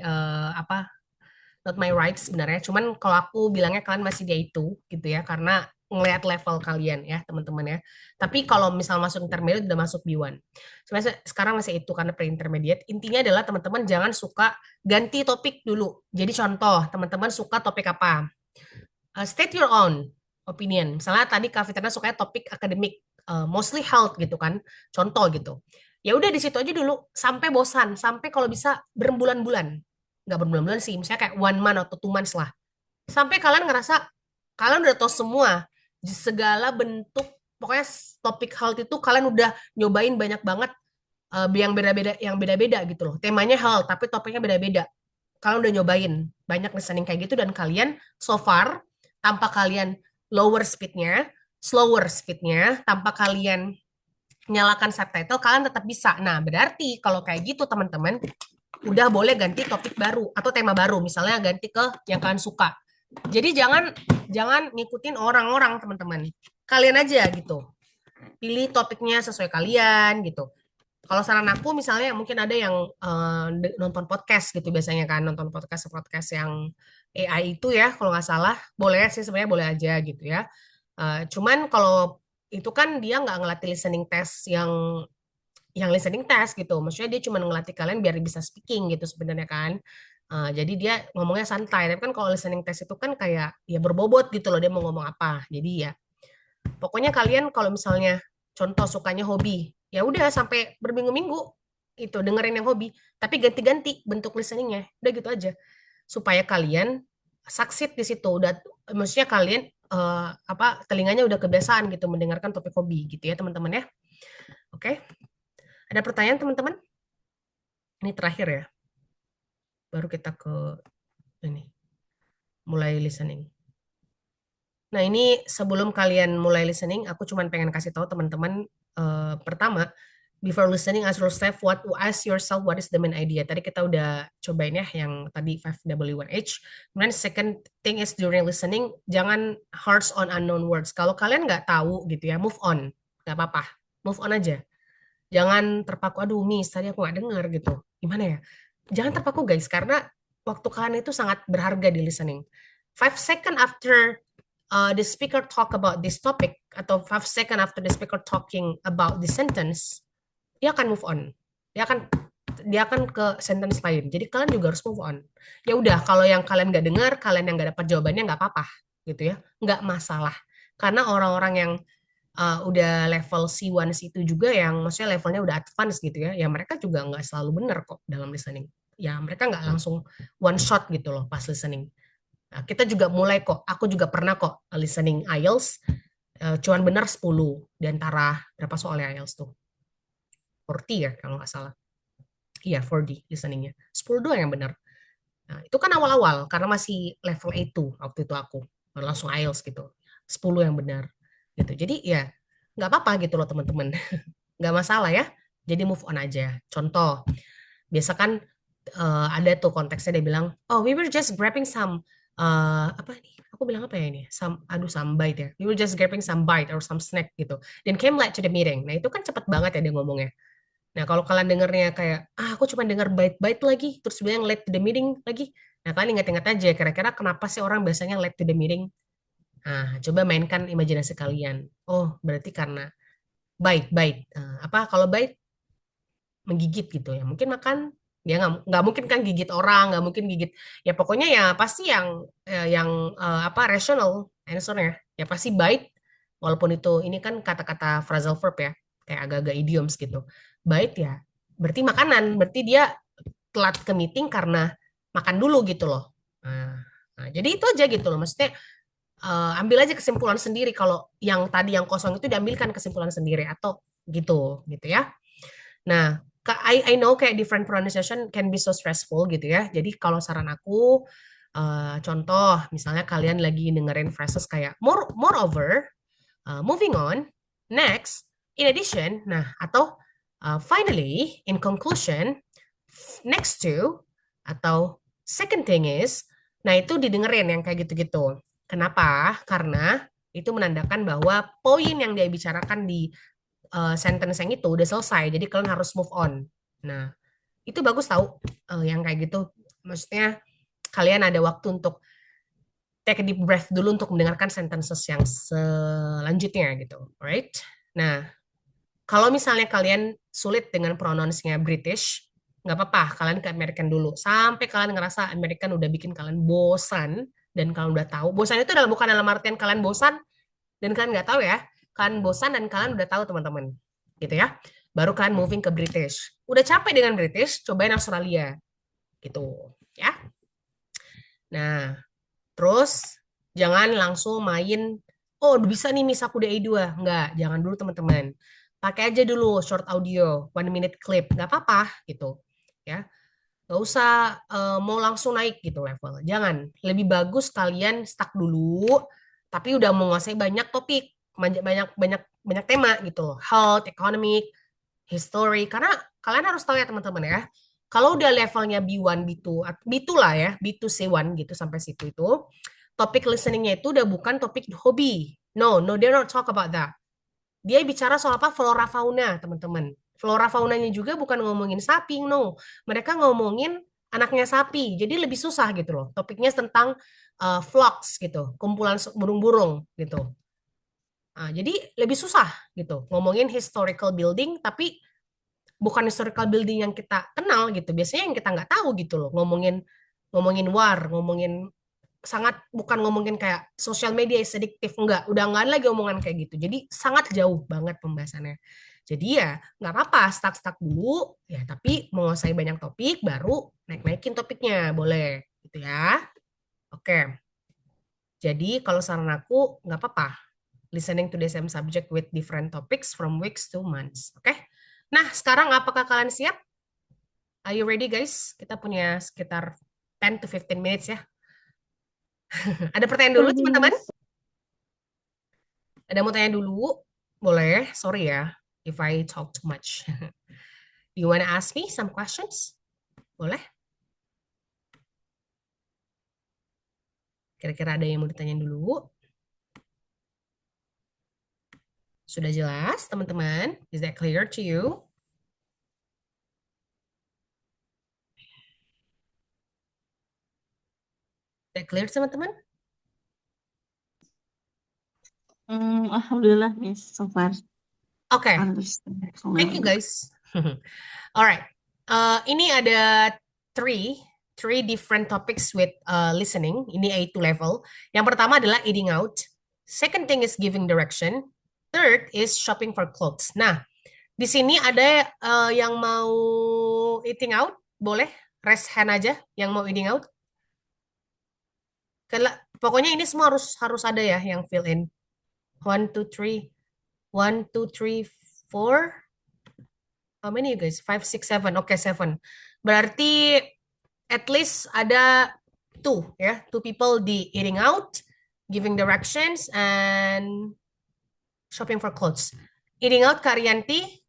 not my right sebenarnya. Cuman kalau aku bilangnya kalian masih dia itu gitu ya, karena ngelihat level kalian ya teman-teman ya. Tapi kalau misal masuk intermediate udah masuk B1. Sebenarnya sekarang masih itu karena pre-intermediate. Intinya adalah teman-teman jangan suka ganti topik dulu. Jadi contoh, teman-teman suka topik apa? State your own opinion. Misalnya tadi Kak Fitrina sukanya topik akademik, mostly health gitu kan, contoh gitu. Ya udah di situ aja dulu sampai bosan, sampai kalau bisa berbulan-bulan. Nggak berbulan-bulan sih, misalnya kayak 1 month atau 2 months lah. Sampai kalian ngerasa kalian udah tahu semua segala bentuk, pokoknya topik health itu kalian udah nyobain banyak banget yang beda-beda gitu loh. Temanya health tapi topiknya beda-beda. Kalian udah nyobain banyak listening kayak gitu dan kalian so far tanpa kalian slower speednya, tanpa kalian nyalakan subtitle, kalian tetap bisa. Nah, berarti kalau kayak gitu teman-teman, udah boleh ganti topik baru atau tema baru, misalnya ganti ke yang kalian suka. Jadi jangan ngikutin orang-orang teman-teman. Kalian aja gitu. Pilih topiknya sesuai kalian gitu. Kalau saran aku misalnya mungkin ada yang nonton podcast gitu biasanya kan, nonton podcast yang AI itu ya kalau nggak salah, boleh sih sebenarnya boleh aja gitu ya. Cuman kalau itu kan dia nggak ngelatih listening test yang listening test gitu, maksudnya dia cuma ngelatih kalian biar bisa speaking gitu sebenarnya kan. Jadi dia ngomongnya santai, tapi kan kalau listening test itu kan kayak ya berbobot gitu loh dia mau ngomong apa. Jadi ya pokoknya kalian kalau misalnya contoh sukanya hobi, ya udah sampai berminggu-minggu itu dengerin yang hobi, tapi ganti-ganti bentuk listeningnya, udah gitu aja supaya kalian succeed di situ. Udah maksudnya kalian telinganya udah kebiasaan gitu mendengarkan topik hobi gitu ya teman-teman ya. Oke. Ada pertanyaan teman-teman? Ini terakhir ya. Baru kita ke ini mulai listening. Nah, ini sebelum kalian mulai listening, aku cuma pengen kasih tahu teman-teman pertama, before listening, ask yourself what is the main idea. Tadi kita udah cobain ya yang tadi 5W1H. Kemudian second thing is during listening, jangan harsh on unknown words. Kalau kalian nggak tahu gitu ya, move on. Nggak apa-apa, move on aja. Jangan terpaku, aduh miss, tadi aku nggak dengar gitu. Gimana ya? Jangan terpaku guys, karena waktu kalian itu sangat berharga di listening. 5 seconds after the speaker talk about this topic atau 5 seconds after the speaker talking about this sentence, dia akan move on. Dia akan ke sentence lain. Jadi kalian juga harus move on. Ya udah, kalau yang kalian nggak dengar, kalian yang nggak dapat jawabannya nggak apa-apa, gitu ya, nggak masalah. Karena orang-orang yang udah level C1, C2 juga yang maksudnya levelnya udah advance gitu ya, ya mereka juga nggak selalu benar kok dalam listening. Ya mereka nggak langsung one shot gitu loh pas listening. Nah, kita juga mulai kok, aku juga pernah kok listening IELTS, cuman benar 10 di antara berapa soalnya IELTS tuh? 40 ya kalau nggak salah. Iya, 40 listeningnya. 10 doang yang benar. Nah, itu kan awal-awal, karena masih level A2 waktu itu aku. Baru langsung IELTS gitu. 10 yang benar. Gitu. Jadi ya, nggak apa-apa gitu loh teman-teman. Nggak masalah ya. Jadi move on aja. Contoh, biasa kan ada tuh konteksnya dia bilang, oh we were just grabbing some apa nih? Aku bilang apa ya ini? Some bite ya. We were just grabbing some bite or some snack gitu. Then came late to the meeting. Nah itu kan cepet banget ya dia ngomongnya. Nah kalau kalian dengernya kayak, aku cuma denger bite-bite lagi, terus bilang late to the meeting lagi. Nah kalian ingat-ingat aja, kira-kira kenapa sih orang biasanya late to the meeting? Nah coba mainkan imajinasi kalian. Oh berarti karena bite. Apa kalau bite? Menggigit gitu ya. Mungkin makan dia nggak mungkin kan gigit orang, nggak mungkin gigit ya pokoknya ya pasti yang apa rational answernya ya pasti bite, walaupun itu ini kan kata-kata phrasal verb ya kayak agak-agak idioms gitu. Bite ya berarti makanan, berarti dia telat ke meeting karena makan dulu gitu loh. Nah, jadi itu aja gitu loh, maksudnya ambil aja kesimpulan sendiri kalau yang tadi yang kosong itu diambilkan kesimpulan sendiri atau gitu ya. Nah, I know kayak different pronunciation can be so stressful gitu ya. Jadi kalau saran aku, contoh misalnya kalian lagi dengerin phrases kayak moreover, moving on, next, in addition, nah atau finally, in conclusion, next to, atau second thing is, nah itu didengerin yang kayak gitu-gitu. Kenapa? Karena itu menandakan bahwa poin yang dia bicarakan di sentence yang itu udah selesai, jadi kalian harus move on. Nah, itu bagus tahu yang kayak gitu. Maksudnya kalian ada waktu untuk take a deep breath dulu untuk mendengarkan sentences yang selanjutnya gitu, alright? Nah, kalau misalnya kalian sulit dengan pronounce-nya British, nggak apa-apa, kalian ke American dulu. Sampai kalian ngerasa American udah bikin kalian bosan, dan kalian udah tahu. Bosan itu bukan dalam artian kalian bosan, dan kalian nggak tahu ya. Kalian bosan dan kalian udah tahu teman-teman. Gitu ya. Baru kalian moving ke British. Udah capek dengan British, cobain Australia. Gitu. Ya. Nah, terus jangan langsung main, oh bisa nih Miss aku di A2. Enggak, jangan dulu teman-teman. Pakai aja dulu short audio, 1 minute clip. Nggak apa-apa gitu. Ya, nggak usah mau langsung naik gitu level. Jangan. Lebih bagus kalian stuck dulu, tapi udah menguasai banyak topik, banyak banyak banyak banyak tema gitu loh. Health, economic, history. Karena kalian harus tahu ya teman-teman ya. Kalau udah levelnya B1, B2, B2 lah ya, B2 C1 gitu sampai situ itu, topik listeningnya itu udah bukan topik hobi. No, no, they don't talk about that. Dia bicara soal apa? Flora fauna, teman-teman. Flora faunanya juga bukan ngomongin sapi, no. Mereka ngomongin anaknya sapi. Jadi lebih susah gitu loh. Topiknya tentang flocks gitu, kumpulan burung-burung gitu. Nah, jadi lebih susah gitu. Ngomongin historical building, tapi bukan historical building yang kita kenal gitu. Biasanya yang kita nggak tahu gitu loh. Ngomongin ngomongin war, ngomongin sangat bukan ngomongin kayak sosial media is addictive, enggak, udah nggak ada lagi omongan kayak gitu. Jadi sangat jauh banget pembahasannya. Jadi ya nggak apa-apa, stuck dulu ya, tapi menguasai banyak topik baru naik-naikin topiknya, boleh gitu ya. Oke. Jadi kalau saran aku nggak apa-apa listening to the same subject with different topics from weeks to months. Oke. Nah, sekarang apakah kalian siap? Are you ready guys? Kita punya sekitar 10 to 15 minutes ya. Ada pertanyaan dulu Ready, teman-teman? Miss. Ada mau tanya dulu? Boleh, sorry ya if I talk too much. You wanna ask me some questions? Boleh? Kira-kira ada yang mau ditanya dulu? Sudah jelas, teman-teman? Is that clear to you? Is that clear, teman-teman? Alhamdulillah, Miss, so far Oke, understand. thank you guys. Alright, ini ada three different topics with listening. Ini A2 level. Yang pertama adalah eating out. Second thing is giving direction. Third is shopping for clothes. Nah, di sini ada yang mau eating out, boleh raise hand aja yang mau eating out. Pokoknya ini semua harus ada ya yang fill in. 1, 2, 3. 1, 2, 3, 4. How many you guys? 5, 6, 7. Oke, 7. Berarti at least ada 2 ya. 2 people di eating out, giving directions, and shopping for clothes. Eating out Karyanti,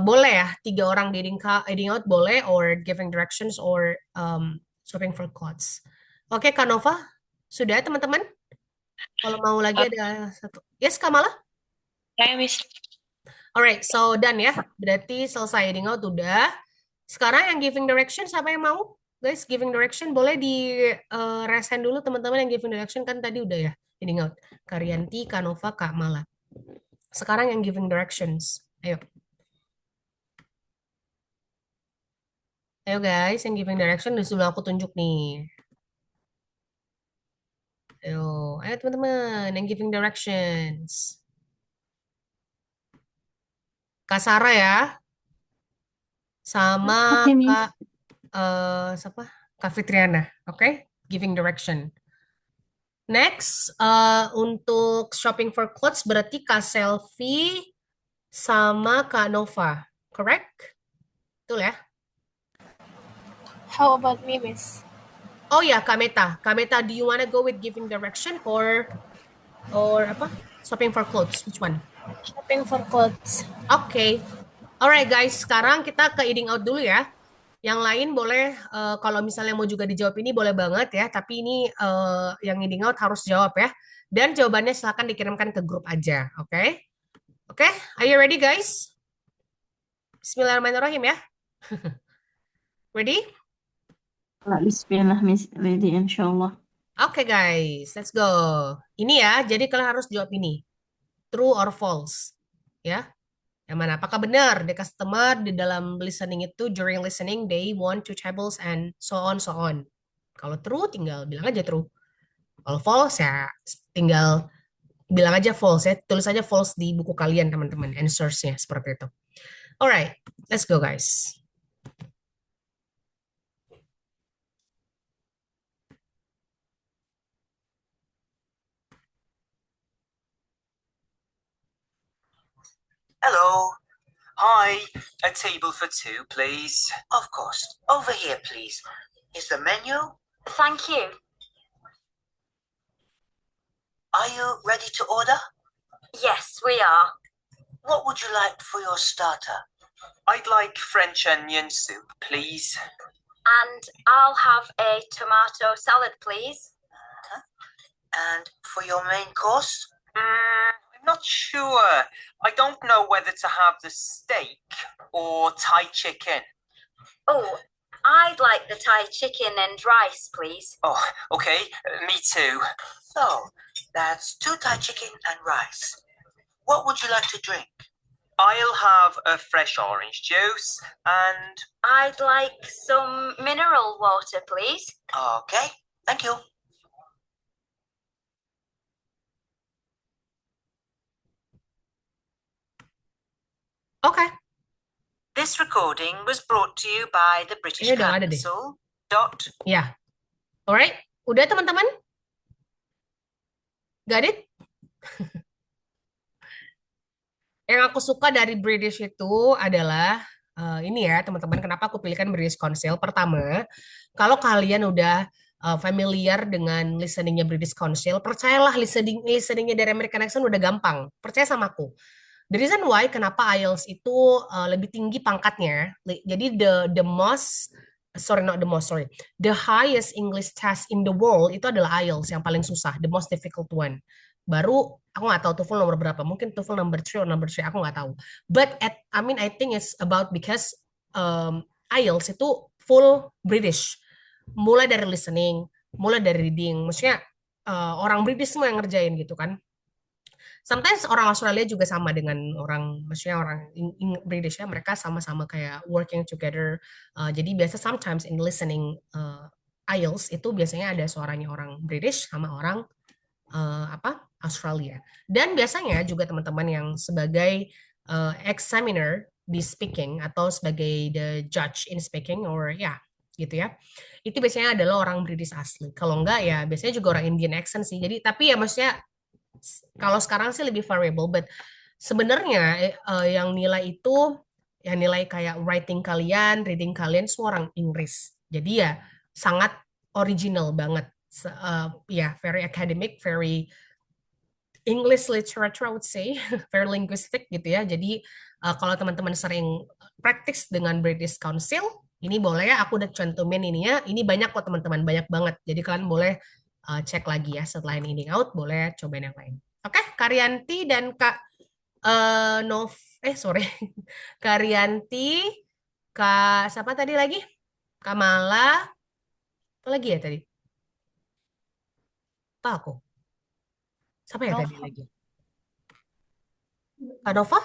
boleh ya, 3 orang di eating out boleh, or giving directions, or shopping for clothes. Oke, Kanova, sudah teman-teman? Kalau mau lagi ada satu. Yes, Kamala? Okay, Miss. Alright, so done ya. Berarti selesai eating out udah. Sekarang yang giving direction, siapa yang mau? Guys, giving direction boleh di raise hand dulu teman-teman yang giving direction, kan tadi udah ya eating out. Karyanti, Kanova, Kak Mala. Sekarang yang giving directions. Ayo. Ayo guys, yang giving direction di sebelah aku tunjuk nih. Ayo teman-teman yang giving directions. Kak Sarah ya. Sama Oke, Miss. Kak siapa? Kak Fitriana. Oke? Giving direction. Next, untuk shopping for clothes berarti Kak Selfie sama Kak Nova. Correct? Betul ya? How about me, Miss? Oh ya, Kak Meta. Kak Meta, do you wanna go with giving direction or apa? Shopping for clothes? Which one? Shopping for clothes. Oke. Alright guys, sekarang kita ke eating out dulu ya. Yang lain boleh, kalau misalnya mau juga dijawab ini boleh banget ya. Tapi ini yang eating out harus jawab ya. Dan jawabannya silahkan dikirimkan ke grup aja. Oke? Oke? Are you ready guys? Bismillahirrahmanirrahim ya. Ready? Bismillah, Miss. Ready, inshallah. Oke guys, let's go. Ini ya, jadi kalian harus jawab ini. True or false. Ya, yang mana? Apakah benar the customer di dalam listening itu, during listening, they want two tables and so on, so on. Kalau true, tinggal bilang aja true. Kalau false ya, tinggal bilang aja false ya. Tulis aja false di buku kalian, teman-teman. Answers-nya seperti itu. Alright, let's go guys. Hello. Hi. A table for two, please. Of course. Over here, please. Is the menu? Thank you. Are you ready to order? Yes, we are. What would you like for your starter? I'd like French onion soup, please. And I'll have a tomato salad, please. And for your main course? I'm not sure. I don't know whether to have the steak or Thai chicken. Oh, I'd like the Thai chicken and rice, please. Oh, okay. Me too. So, that's 2 Thai chicken and rice. What would you like to drink? I'll have a fresh orange juice and... I'd like some mineral water, please. Okay, thank you. Oke, This recording was brought to you by the British ini udah nggak ada deh. Council. Dot. Ya, alright. Udah teman-teman? Got it? Yang aku suka dari British itu adalah ini ya teman-teman. Kenapa aku pilihkan British Council? Pertama, kalau kalian udah familiar dengan listeningnya British Council, percayalah listeningnya dari American accent udah gampang. Percaya sama aku. The reason why kenapa IELTS itu lebih tinggi pangkatnya. Jadi the most sorry not the most sorry the highest English test in the world itu adalah IELTS yang paling susah, the most difficult one. Baru aku nggak tahu TOEFL nomor berapa, mungkin TOEFL number 3 or number 3 aku nggak tahu. But I think it's about because IELTS itu full British, mulai dari listening, mulai dari reading, maksudnya orang British semua yang ngerjain gitu kan. Sometimes orang Australia juga sama dengan orang, maksudnya orang British ya, mereka sama-sama kayak working together. Jadi biasa sometimes in listening IELTS itu biasanya ada suaranya orang British sama orang Australia. Dan biasanya juga teman-teman yang sebagai examiner di speaking atau sebagai the judge in speaking or ya gitu ya. Itu biasanya adalah orang British asli. Kalau enggak ya biasanya juga orang Indian accent sih. Jadi tapi ya maksudnya kalau sekarang sih lebih variable, but sebenarnya yang nilai itu, yang nilai kayak writing kalian, reading kalian semua orang Inggris. Jadi ya sangat original banget. Ya, very academic, very English literature, I would say, very linguistic gitu ya. Jadi kalau teman-teman sering practice dengan British Council, ini boleh ya, aku udah cantumin ininya. Ini banyak kok teman-teman, banyak banget. Jadi kalian boleh cek lagi ya setelah ini out, boleh cobain yang lain. Oke, Karyanti dan Kak sorry, Karyanti, Kak siapa tadi lagi? Kak Mala, apa lagi ya tadi? Apa aku? Siapa ya tadi lagi? Kak Dova?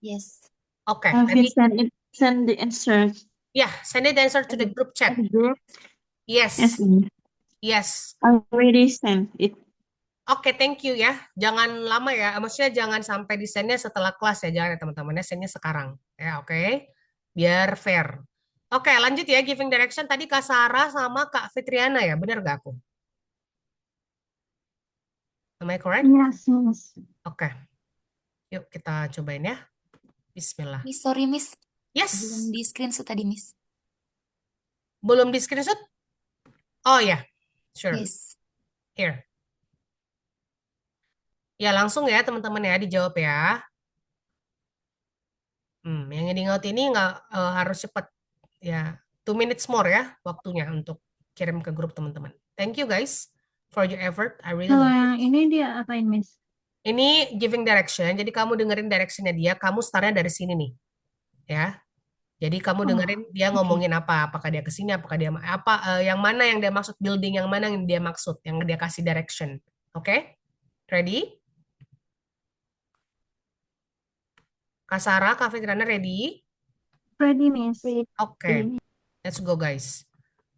Yes. Oke, Hafiz, tadi send the answer. ya, send the answer to the group chat. Yes, Yes, Miss. yes. Already sent it. Oke, thank you ya. Jangan lama ya. Maksudnya jangan sampai di send-nya setelah kelas ya. Jangan ya teman-teman. Send-nya sekarang. Ya, oke. Biar fair. Oke, lanjut ya. Giving direction. Tadi Kak Sarah sama Kak Fitriana ya. Benar gak aku? Am I correct? Yes, Miss. Oke. Yuk kita cobain ya. Bismillah. Miss, sorry Miss, Yes. belum di screenshot tadi Miss. Belum di screenshot? Oh ya. Sure. Yes. Here. Ya, langsung ya teman-teman ya. Dijawab ya. Yang heading out ini nggak harus cepat. Ya, 2 minutes more ya waktunya untuk kirim ke grup teman-teman. Thank you guys for your effort. I really Kalau love it. yang ini dia apain, Miss? Ini giving direction. Jadi kamu dengerin directionnya dia. Kamu startnya dari sini nih. Ya. Jadi kamu Oh, dengerin dia okay. ngomongin apa, apakah dia ke sini, apakah dia apa, yang mana yang dia maksud building, yang mana yang dia maksud, yang dia kasih direction. Oke? Ready? Kak Sarah, Kak Fitrana ready? Ready, Miss. Oke, let's go guys.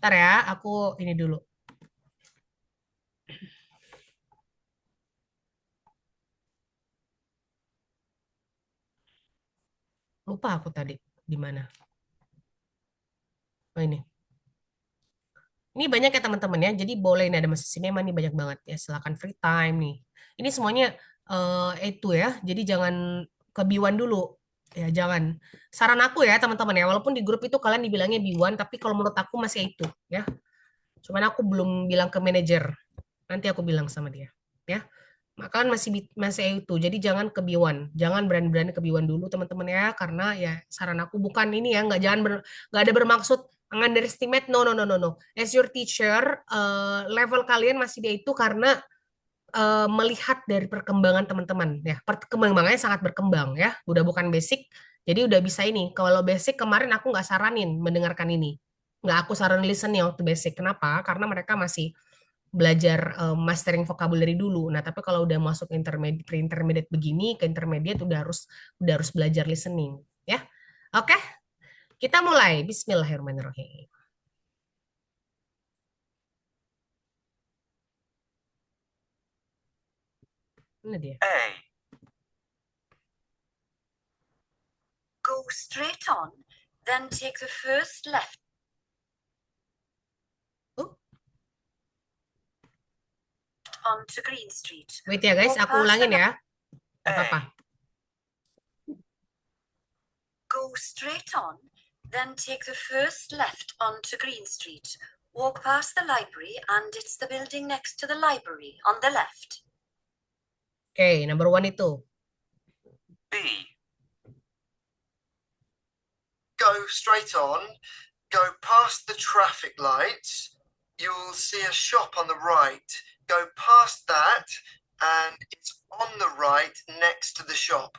Ntar ya, aku ini dulu. Lupa aku tadi di mana. Oh ini. Ini banyak ya teman-teman ya. Jadi boleh ini ada masih sinema nih banyak banget ya. Silakan free time nih. Ini semuanya itu ya. Jadi jangan kebiwan dulu. Ya jangan. Saran aku ya teman-teman ya. Walaupun di grup itu kalian dibilangnya biwan, tapi kalau menurut aku masih itu ya. Cuman aku belum bilang ke manajer. Nanti aku bilang sama dia. Ya. Makanan masih itu. Jadi jangan kebiwan. Jangan berani-berani kebiwan dulu teman-teman ya. Karena ya saran aku bukan ini ya. Nggak ada bermaksud underestimate. No, no, no, no, no. As your teacher, level kalian masih dia itu karena melihat dari perkembangan teman-teman ya. Perkembangannya sangat berkembang ya. Udah bukan basic. Jadi udah bisa ini. Kalau basic kemarin aku nggak saranin mendengarkan ini. Nggak aku saran listen ya waktu basic. Kenapa? Karena mereka masih belajar mastering vocabulary dulu. Nah, tapi kalau udah masuk intermediate, pre-intermediate begini ke intermediate udah harus belajar listening, ya. Oke. Kita mulai. Bismillahirrahmanirrahim. Ini dia. A. Go straight on, then take the first left. Onto Green Street. Wait ya guys, aku ulangin ya. Gak apa-apa. Go straight on, then take the first left onto Green Street. Walk past the library and it's the building next to the library on the left. Oke, number 1 itu. B. Go straight on, go past the traffic lights. You'll see a shop on the right. Go past that, and it's on the right next to the shop.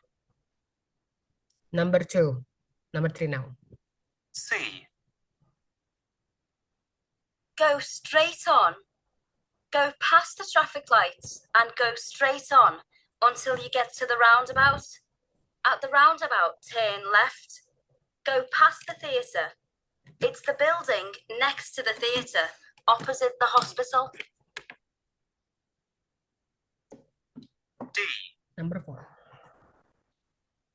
Number 2. Number 3 now. C. Go straight on, go past the traffic lights and go straight on until you get to the roundabout. At the roundabout, turn left. Go past the theatre. It's the building next to the theatre, opposite the hospital. D. Number 4.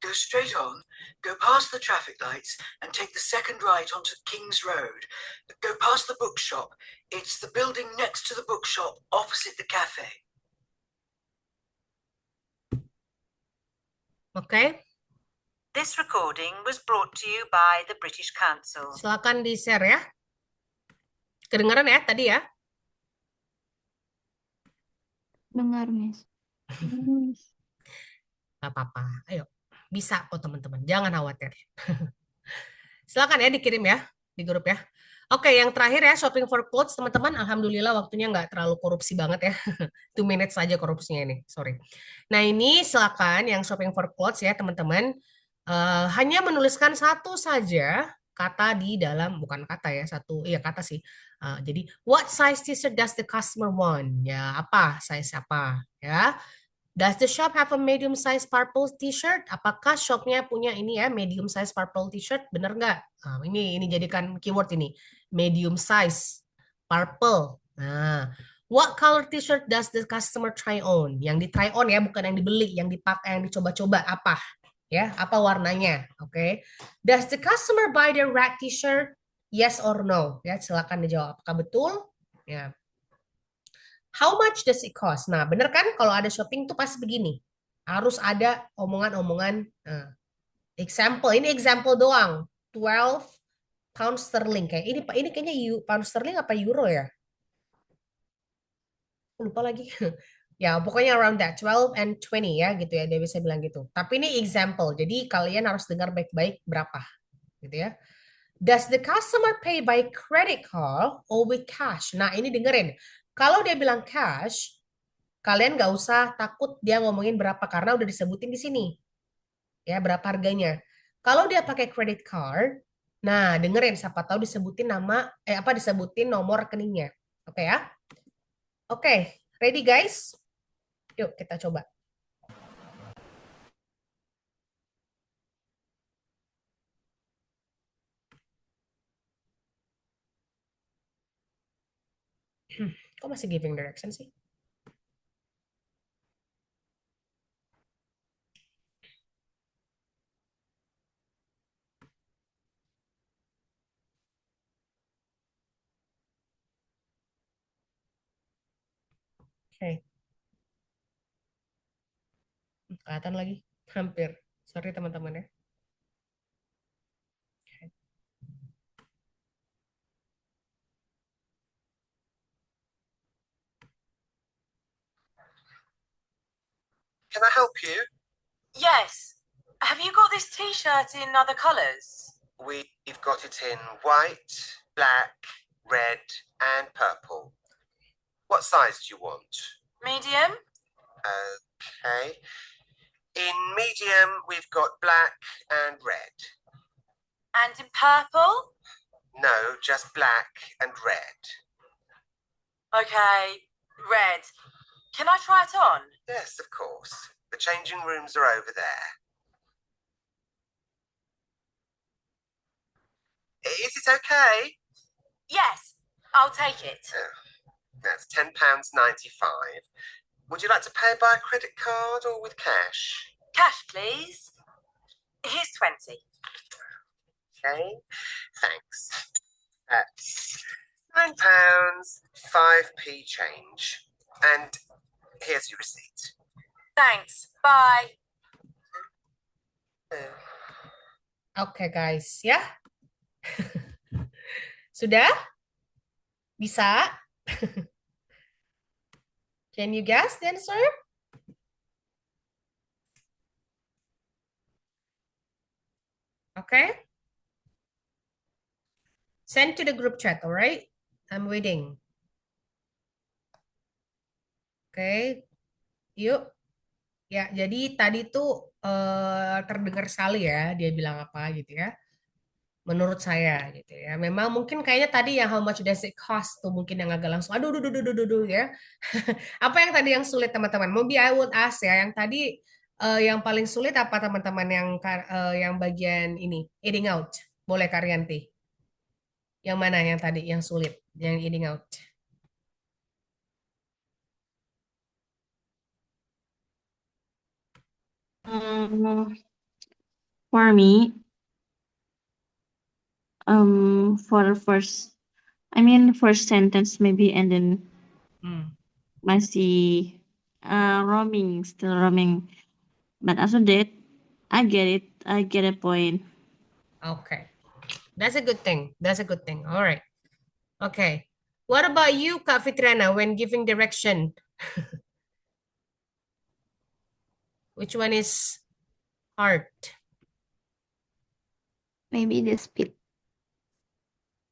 Go straight on, go past the traffic lights, and take the second right onto King's Road. Go past the bookshop. It's the building next to the bookshop, opposite the cafe. Oke. This recording was brought to you by the British Council. Silakan di-share ya. Kedengaran ya tadi ya? Dengar, Miss. Gak apa-apa. Ayo. Bisa kok teman-teman. Jangan khawatir. Silakan ya dikirim ya di grup ya. Oke, yang terakhir ya shopping for clothes teman-teman. Alhamdulillah waktunya nggak terlalu korupsi banget ya. 2 minutes saja korupsinya ini. Sorry. Nah ini silakan yang shopping for clothes ya teman-teman. Hanya menuliskan satu saja kata di dalam, bukan kata ya, kata sih. Jadi what size t-shirt does the customer want? Ya apa, size apa ya. Does the shop have a medium size purple t-shirt? Apakah shopnya punya ini ya medium size purple t-shirt? Bener nggak? Ini jadikan keyword ini medium size purple. Nah, what color t-shirt does the customer try on? Yang di try on ya, bukan yang dibeli, yang dipakai, yang dicoba-coba apa? Ya, apa warnanya? Oke. Does the customer buy the red t-shirt? Yes or no? Ya, silakan dijawab. Apakah betul? Ya. How much does it cost? Nah, bener kan kalau ada shopping tuh pasti begini. Harus ada omongan-omongan. Example, ini example doang. 12 pound sterling. Kayak ini kayaknya pound sterling apa euro ya? Lupa lagi. Ya, pokoknya around that. 12 and 20 ya gitu ya. Dia bisa bilang gitu. Tapi ini example. Jadi kalian harus dengar baik-baik berapa. Gitu ya. Does the customer pay by credit card or with cash? Nah, ini dengerin. Kalau dia bilang cash, kalian nggak usah takut dia ngomongin berapa karena udah disebutin di sini. Ya, berapa harganya. Kalau dia pakai credit card, Nah, dengerin siapa tahu disebutin disebutin nomor rekeningnya. Oke ya? Oke, ready guys? Yuk kita coba. Kok masih giving direction sih? Oke, kelihatan lagi. Hampir. Sorry teman-teman ya. Can I help you? Yes. Have you got this t-shirt in other colours? We've got it in white, black, red, and purple. What size do you want? Medium? Okay. In medium, we've got black and red. And in purple? No, just black and red. Okay, red. Can I try it on? Yes, of course. The changing rooms are over there. Is it okay? Yes, I'll take it. That's £10.95. Would you like to pay by a credit card or with cash? Cash, please. Here's 20. Okay, thanks. That's £9, 5p change. And here's your receipt. Thanks. Bye. Oke guys, ya. Sudah? Bisa? Can you guess the answer? Okay. Send to the group chat, alright? I'm waiting. Oke, yuk. Ya, jadi tadi tuh terdengar sekali ya, dia bilang apa gitu ya. Menurut saya gitu ya. Memang mungkin kayaknya tadi yang how much does it cost tuh mungkin yang agak langsung aduh ya. Apa yang tadi yang sulit teman-teman? Maybe I would ask ya, yang tadi yang paling sulit apa teman-teman yang bagian ini, eating out. Boleh Karyanti. Yang mana yang tadi yang sulit, yang eating out? For me, for first sentence maybe, and then masih still roaming. But after that, I get it. I get a point. Okay. That's a good thing. That's a good thing. All right. Okay. What about you, Kak Fitriana, when giving direction? Which one is hard? Maybe the speed.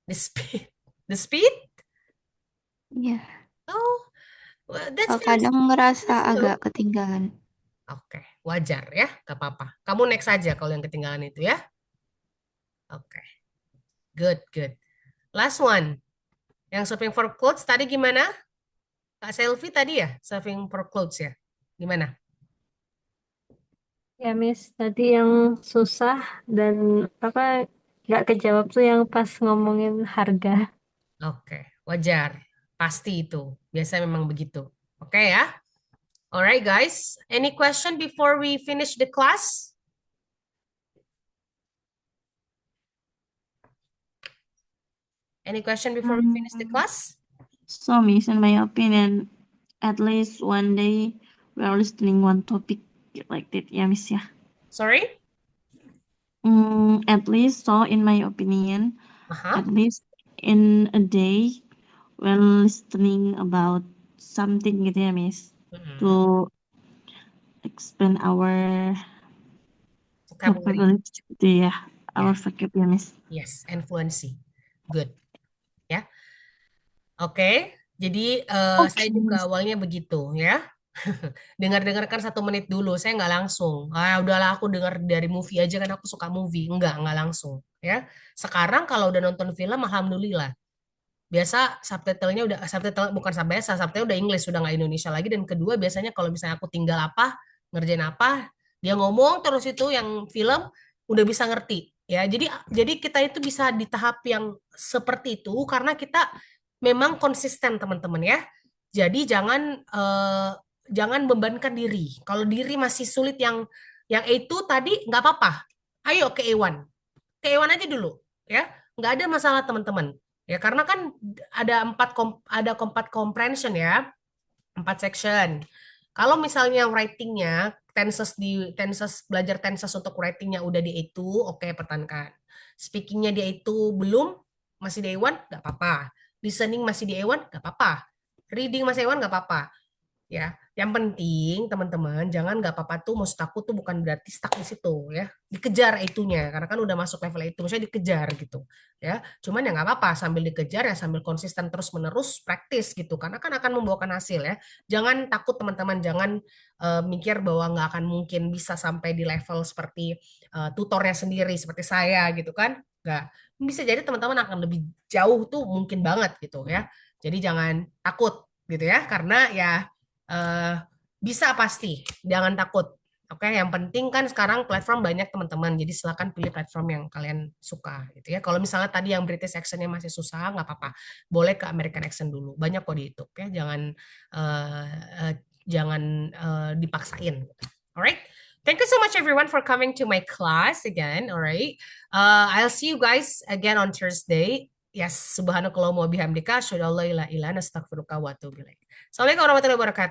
The speed? The speed? Yeah. Oh, well, that's very Kadang ngerasa slow. agak ketinggalan. Oke, wajar ya, gak apa-apa. Kamu next aja kalau yang ketinggalan itu ya. Oke, good. Last one. Yang shopping for clothes tadi gimana? Kak Selfie tadi ya, shopping for clothes ya. Gimana? Ya, Miss, tadi yang susah dan nggak kejawab tuh yang pas ngomongin harga. Oke, wajar. Pasti itu. Biasa memang begitu. Oke ya. Alright guys, any question before we finish the class? Any question before we finish the class? So, Miss, in my opinion, at least one day we are listening one topic like that, yeah, Miss, yeah. Sorry? At least, so in my opinion, Uh-huh. at least in a day we're listening about something gitu ya, Miss, to expand our Vocabulary. gitu ya, our vocab ya, Miss. Yes, and fluency. Good. Ya. Oke, jadi saya juga awalnya begitu ya. Dengar-dengar kan 1 menit dulu, saya nggak langsung. Ah, udahlah aku dengar dari movie aja kan aku suka movie. Nggak langsung. Ya, sekarang kalau udah nonton film, alhamdulillah. Biasa subtitlenya udah subtitle bukan biasa, subtitle udah English, udah nggak Indonesia lagi. Dan kedua biasanya kalau misalnya aku tinggal apa, ngerjain apa, dia ngomong terus itu yang film udah bisa ngerti. Ya, jadi kita itu bisa di tahap yang seperti itu karena kita memang konsisten teman-teman ya. Jadi jangan bebankan diri. Kalau diri masih sulit yang itu tadi nggak apa-apa. Ayo ke A1. Ke A1 aja dulu ya. Nggak ada masalah teman-teman. Ya karena kan ada 4 comprehension ya. 4 section. Kalau misalnya writingnya belajar tenses untuk writingnya udah di A2, oke, pertahankan. Speakingnya di A2 belum, masih di A1 nggak apa-apa. Listening masih di A1 nggak apa-apa. Reading masih A1 nggak apa-apa. Ya, yang penting teman-teman jangan nggak apa-apa tuh, maksud aku tuh bukan berarti stuck di situ ya, dikejar itunya karena kan udah masuk level itu, maksudnya dikejar gitu ya. Cuman ya nggak apa-apa, sambil dikejar ya sambil konsisten terus menerus praktis gitu karena kan akan membuahkan hasil ya. Jangan takut teman-teman, jangan mikir bahwa nggak akan mungkin bisa sampai di level seperti tutornya sendiri seperti saya gitu kan, nggak, bisa jadi teman-teman akan lebih jauh tuh mungkin banget gitu ya. Jadi jangan takut gitu ya, karena ya eh, bisa pasti, jangan takut. Oke, yang penting kan sekarang platform banyak teman-teman, jadi silakan pilih platform yang kalian suka gitu ya. Kalau misalnya tadi yang British accent-nya masih susah, nggak apa-apa, boleh ke American accent dulu. Banyak kok di YouTube ya, eh, dipaksain. Alright, thank you so much everyone for coming to my class again. Alright, I'll see you guys again on Thursday. Yes, subhanakallah wa bihamdika, asyhadu an la ilaha illa anta, astaghfiruka wa atubu ilaik. Assalamualaikum warahmatullahi wabarakatuh.